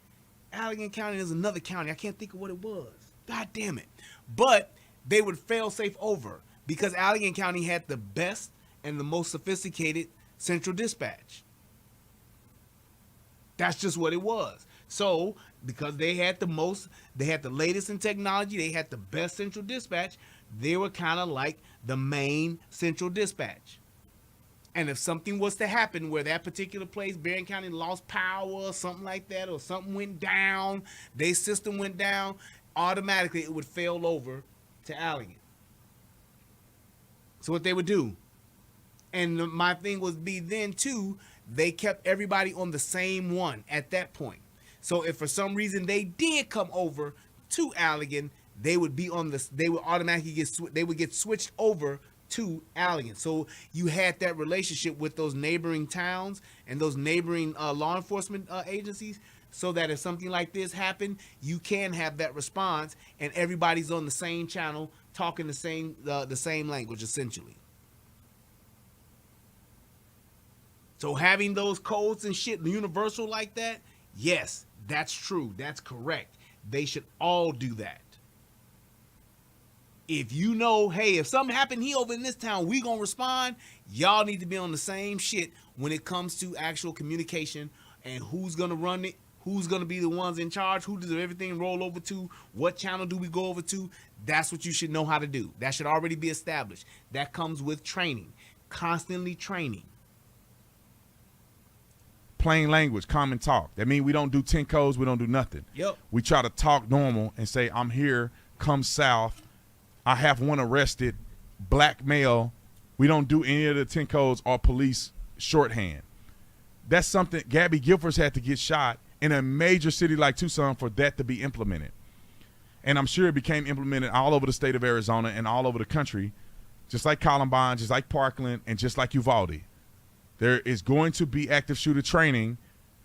Allegan County. There's another county. I can't think of what it was. God damn it. But they would fail safe over because Allegan County had the best and the most sophisticated central dispatch. That's just what it was. So because they had the latest in technology, they had the best central dispatch, they were kind of like the main central dispatch. And if something was to happen where that particular place, Berrien County, lost power or something like that, or something went down, their system went down, automatically it would fail over to Allegan. So what they would do, and my thing would be then too, they kept everybody on the same one at that point. So if for some reason they did come over to Allegan, they would be on this. They would automatically get switched over to Allegan. So you had that relationship with those neighboring towns and those neighboring law enforcement agencies, so that if something like this happened, you can have that response, and everybody's on the same channel talking the same language essentially. So having those codes and shit universal like that, yes, that's true. That's correct. They should all do that. If you know, hey, if something happened here over in this town, we gonna respond. Y'all need to be on the same shit when it comes to actual communication and who's gonna run it, who's gonna be the ones in charge, who does everything roll over to, what channel do we go over to. That's what you should know how to do. That should already be established. That comes with training, constantly training. Plain language, common talk. That means we don't do 10 codes, we don't do nothing. Yep. We try to talk normal and say, I'm here, come south. I have one arrested, black male, We don't do any of the 10 codes or police shorthand. That's something Gabby Gilfords had to get shot in a major city like Tucson for that to be implemented. And I'm sure it became implemented all over the state of Arizona and all over the country, just like Columbine, just like Parkland, and just like Uvalde. There is going to be active shooter training.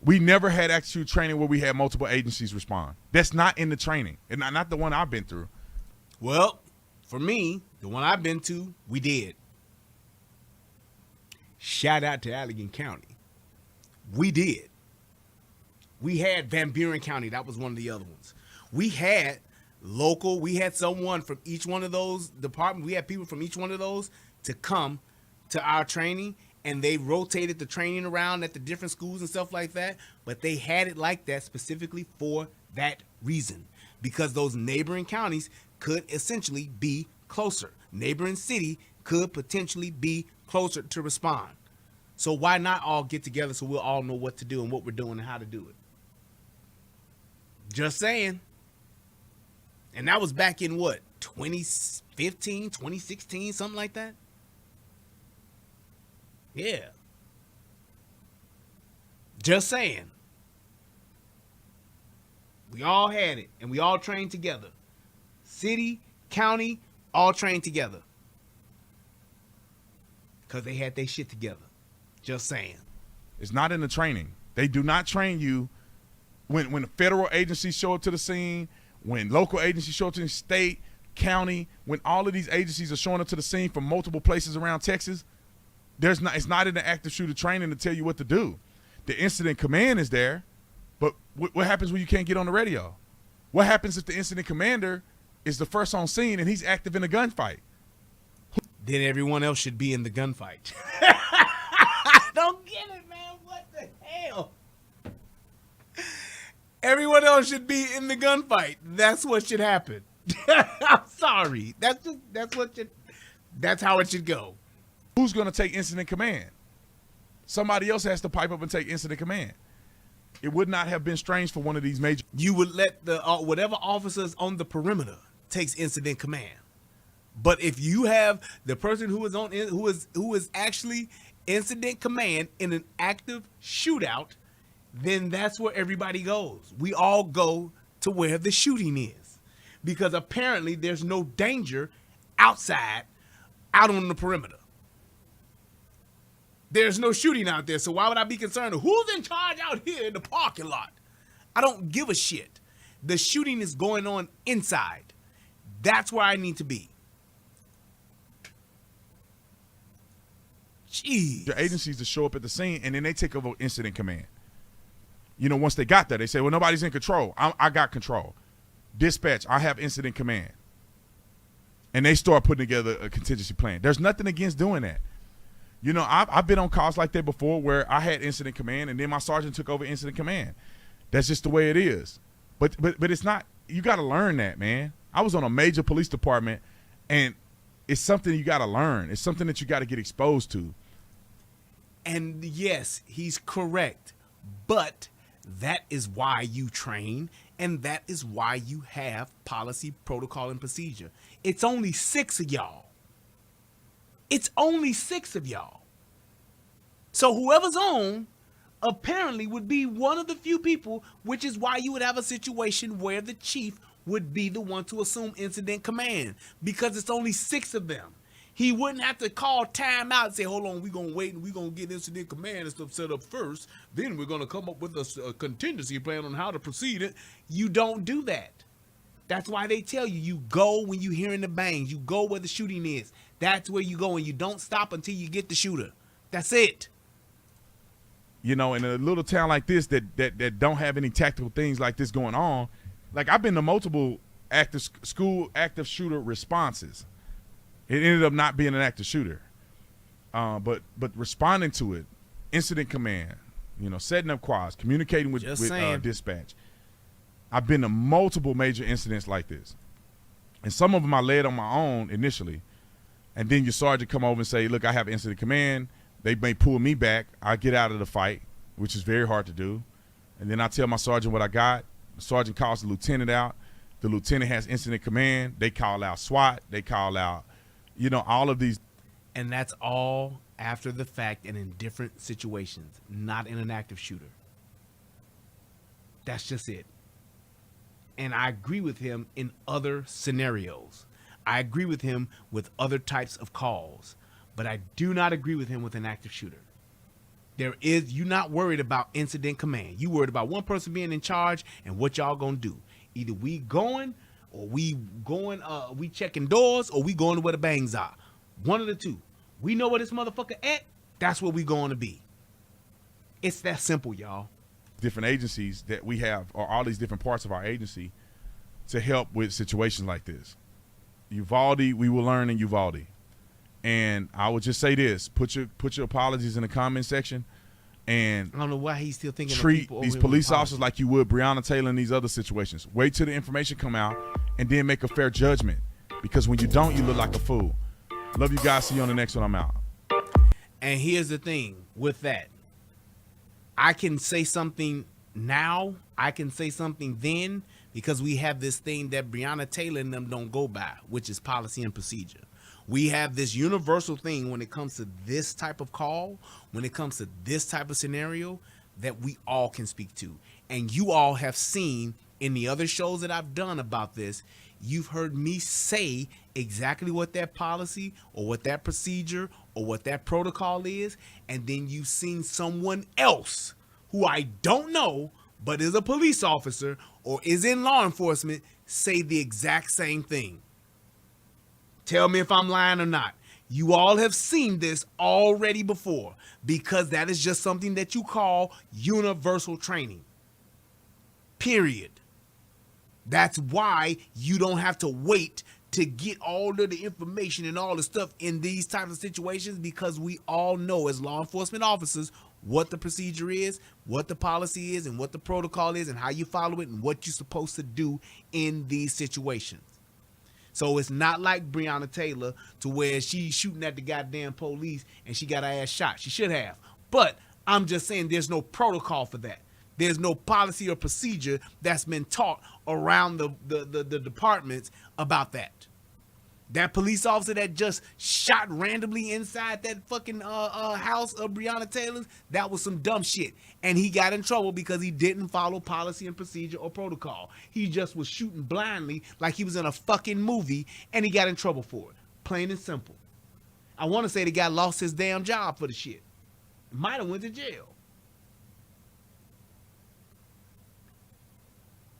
We never had active shooter training where we had multiple agencies respond. That's not in the training, and not the one I've been through. Well, for me, the one I've been to, we did. Shout out to Allegan County. We did. We had Van Buren County. That was one of the other ones. We had local. We had someone from each one of those departments. We had people from each one of those to come to our training, and they rotated the training around at the different schools and stuff like that. But they had it like that specifically for that reason, because those neighboring counties could essentially be closer. Neighboring city could potentially be closer to respond. So why not all get together so we'll all know what to do and what we're doing and how to do it? Just saying. And that was back in what, 2015, 2016, something like that? Yeah. Just saying. We all had it, and we all trained together. City, county, all trained together. Because they had their shit together. Just saying. It's not in the training. They do not train you when federal agencies show up to the scene, when local agencies show up to the state, county, when all of these agencies are showing up to the scene from multiple places around Texas. It's not in the active shooter training to tell you what to do. The incident command is there, but what happens when you can't get on the radio? What happens if the incident commander is the first on scene and he's active in a gunfight? Then everyone else should be in the gunfight. I don't get it, man. What the hell? Everyone else should be in the gunfight. That's what should happen. I'm sorry. That's how it should go. Who's going to take incident command? Somebody else has to pipe up and take incident command. It would not have been strange for one of these major. You would let the whatever officers on the perimeter takes incident command. But if you have the person who is actually incident command in an active shootout, then that's where everybody goes. We all go to where the shooting is, because apparently there's no danger outside, out on the perimeter. There's no shooting out there, so why would I be concerned of who's in charge out here in the parking lot? I don't give a shit. The shooting is going on inside. That's where I need to be. Jeez. The agencies to show up at the scene, and then they take over incident command. You know, once they got there, they say, well, nobody's in control. I got control. Dispatch, I have incident command. And they start putting together a contingency plan. There's nothing against doing that. You know, I've been on calls like that before where I had incident command and then my sergeant took over incident command. That's just the way it is. But it's not, you got to learn that, man. I was on a major police department, and it's something you got to learn. It's something that you got to get exposed to. And yes, he's correct. But that is why you train, and that is why you have policy, protocol, and procedure. It's only 6 of y'all. It's only 6 of y'all. So whoever's on apparently would be one of the few people, which is why you would have a situation where the chief would be the one to assume incident command, because it's only 6 of them. He wouldn't have to call time out and say, hold on, we're going to wait and we're going to get incident command and stuff set up first. Then we're going to come up with a contingency plan on how to proceed it. You don't do that. That's why they tell you, you go when you hearing the bangs. You go where the shooting is. That's where you go, and you don't stop until you get the shooter. That's it. You know, in a little town like this that don't have any tactical things like this going on, like I've been to multiple active shooter responses. It ended up not being an active shooter. But responding to it, incident command, you know, setting up quads, communicating with dispatch. I've been to multiple major incidents like this. And some of them I led on my own initially. And then your sergeant come over and say, look, I have incident command. They may pull me back. I get out of the fight, which is very hard to do. And then I tell my sergeant what I got. The sergeant calls the lieutenant out. The lieutenant has incident command. They call out SWAT. They call out, you know, all of these. And that's all after the fact and in different situations, not in an active shooter. That's just it. And I agree with him in other scenarios. I agree with him with other types of calls, but I do not agree with him with an active shooter. You're not worried about incident command. You worried about one person being in charge and what y'all gonna do. Either we going or we checking doors or we going to where the bangs are. One of the two. We know where this motherfucker at. That's where we going to be. It's that simple, y'all. Different agencies that we have, or all these different parts of our agency, to help with situations like this. Uvalde, we will learn in Uvalde. And I would just say this: put your apologies in the comment section, and I don't know why he's still thinking treat these police officers like you would Breonna Taylor in these other situations. Wait till the information come out, and then make a fair judgment. Because when you don't, you look like a fool. Love you guys. See you on the next one. I'm out. And here's the thing with that. I can say something now. I can say something then, because we have this thing that Breonna Taylor and them don't go by, which is policy and procedure. We have this universal thing when it comes to this type of call, when it comes to this type of scenario, that we all can speak to. And you all have seen in the other shows that I've done about this, you've heard me say exactly what that policy or what that procedure or what that protocol is, and then you've seen someone else who I don't know but is a police officer or is in law enforcement say the exact same thing. Tell me if I'm lying or not. You all have seen this already before, because that is just something that you call universal training. Period. That's why you don't have to wait to get all of the information and all the stuff in these types of situations, because we all know as law enforcement officers what the procedure is, what the policy is, and what the protocol is, and how you follow it, and what you're supposed to do in these situations. So it's not like Breonna Taylor to where she's shooting at the goddamn police and she got her ass shot. She should have. But I'm just saying there's no protocol for that. There's no policy or procedure that's been taught around the departments about that. That police officer that just shot randomly inside that fucking house of Breonna Taylor's, that was some dumb shit. And he got in trouble because he didn't follow policy and procedure or protocol. He just was shooting blindly like he was in a fucking movie, and he got in trouble for it. Plain and simple. I want to say the guy lost his damn job for the shit. Might have went to jail.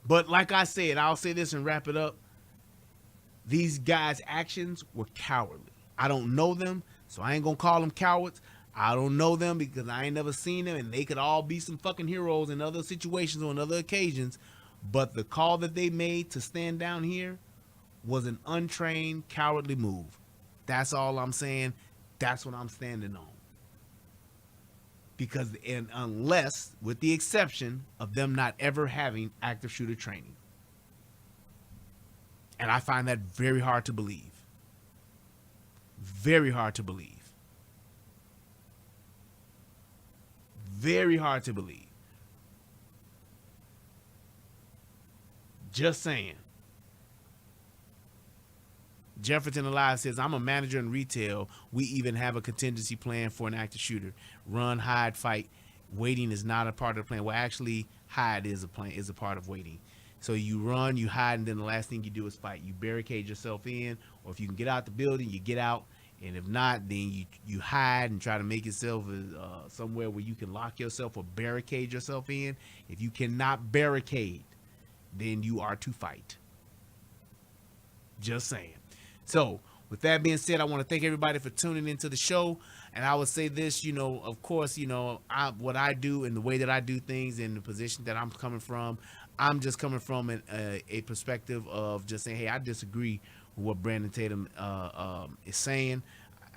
But like I said, I'll say this and wrap it up. These guys' actions were cowardly. I don't know them, so I ain't gonna call them cowards. I don't know them because I ain't never seen them, and they could all be some fucking heroes in other situations or on other occasions. But the call that they made to stand down here was an untrained, cowardly move. That's all I'm saying. That's what I'm standing on. Because, and unless, with the exception of them not ever having active shooter training. And I find that very hard to believe. Very hard to believe. Very hard to believe. Just saying. Jefferson Alive says, I'm a manager in retail. We even have a contingency plan for an active shooter. Run, hide, fight. Waiting is not a part of the plan. Well, actually, hide is a part of waiting. So you run, you hide, and then the last thing you do is fight. You barricade yourself in, or if you can get out the building, you get out. And if not, then you hide and try to make yourself somewhere where you can lock yourself or barricade yourself in. If you cannot barricade, then you are to fight. Just saying. So with that being said, I want to thank everybody for tuning into the show. And I would say this, of course, what I do and the way that I do things and the position that I'm coming from, I'm just coming from a perspective of just saying, hey, I disagree with what Brandon Tatum is saying.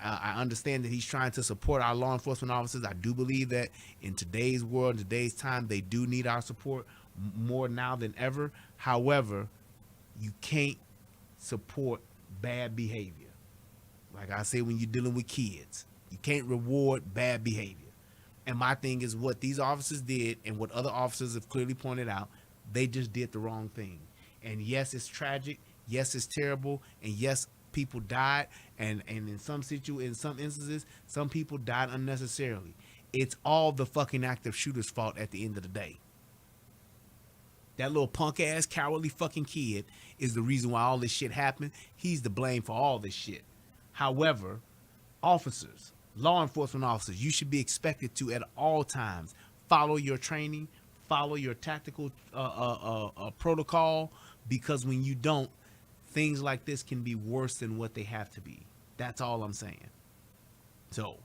I understand that he's trying to support our law enforcement officers. I do believe that in today's world, in today's time, they do need our support more now than ever. However, you can't support bad behavior. Like I say, when you're dealing with kids, you can't reward bad behavior. And my thing is what these officers did and what other officers have clearly pointed out, they just did the wrong thing. And yes, it's tragic. Yes, it's terrible. And yes, people died, and in some instances, some people died unnecessarily. It's all the fucking active shooter's fault at the end of the day. That little punk ass cowardly fucking kid is the reason why all this shit happened. He's to blame for all this shit. However, officers, law enforcement officers, you should be expected to at all times follow your training, follow your tactical protocol, because when you don't, things like this can be worse than what they have to be. That's all I'm saying. So,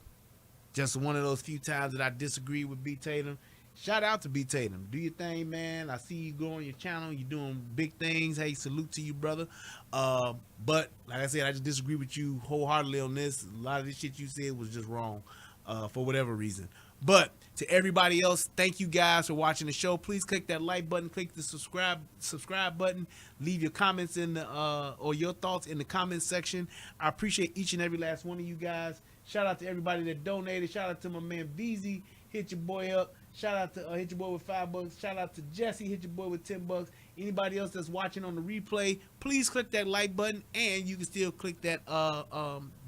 just one of those few times that I disagree with B. Tatum. Shout out to B. Tatum. Do your thing, man. I see you growing your channel. You're doing big things. Hey, salute to you, brother. But, like I said, I just disagree with you wholeheartedly on this. A lot of this shit you said was just wrong for whatever reason. But to everybody else, thank you guys for watching the show. Please click that like button, click the subscribe button, leave your comments in the or your thoughts in the comments section. I appreciate each and every last one of you guys. Shout out to everybody that donated. Shout out to my man VZ. Hit your boy up. Shout out to hit your boy with $5. Shout out to Jesse. Hit your boy with $10. Anybody else that's watching on the replay, please click that like button, and you can still click that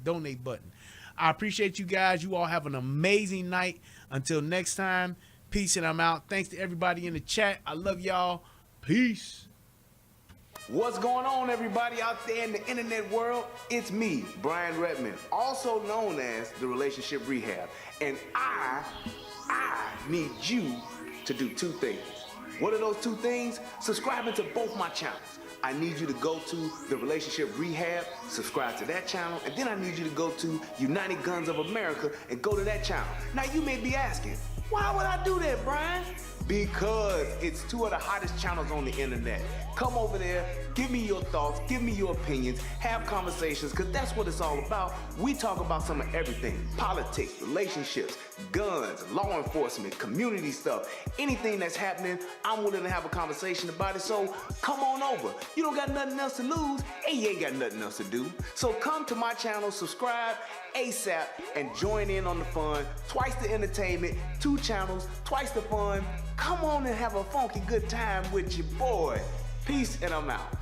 donate button. I appreciate you guys. You all have an amazing night. Until next time, peace, and I'm out. Thanks to everybody in the chat. I love y'all. Peace. What's going on, everybody out there in the internet world? It's me, Brian Redmond, also known as the Relationship Rehab. And I need you to do two things. What are those two things? Subscribing to both my channels. I need you to go to the Relationship Rehab, subscribe to that channel, and then I need you to go to United Guns of America and go to that channel. Now you may be asking, why would I do that, Brian? Because it's two of the hottest channels on the internet. Come over there, give me your thoughts, give me your opinions, have conversations, because that's what it's all about. We talk about some of everything: politics, relationships, guns, law enforcement, community stuff. Anything that's happening, I'm willing to have a conversation about it. So come on over. You don't got nothing else to lose, and you ain't got nothing else to do. So come to my channel, subscribe ASAP, and join in on the fun. Twice the entertainment, 2 channels, twice the fun. Come on and have a funky good time with your boy. Peace, and I'm out.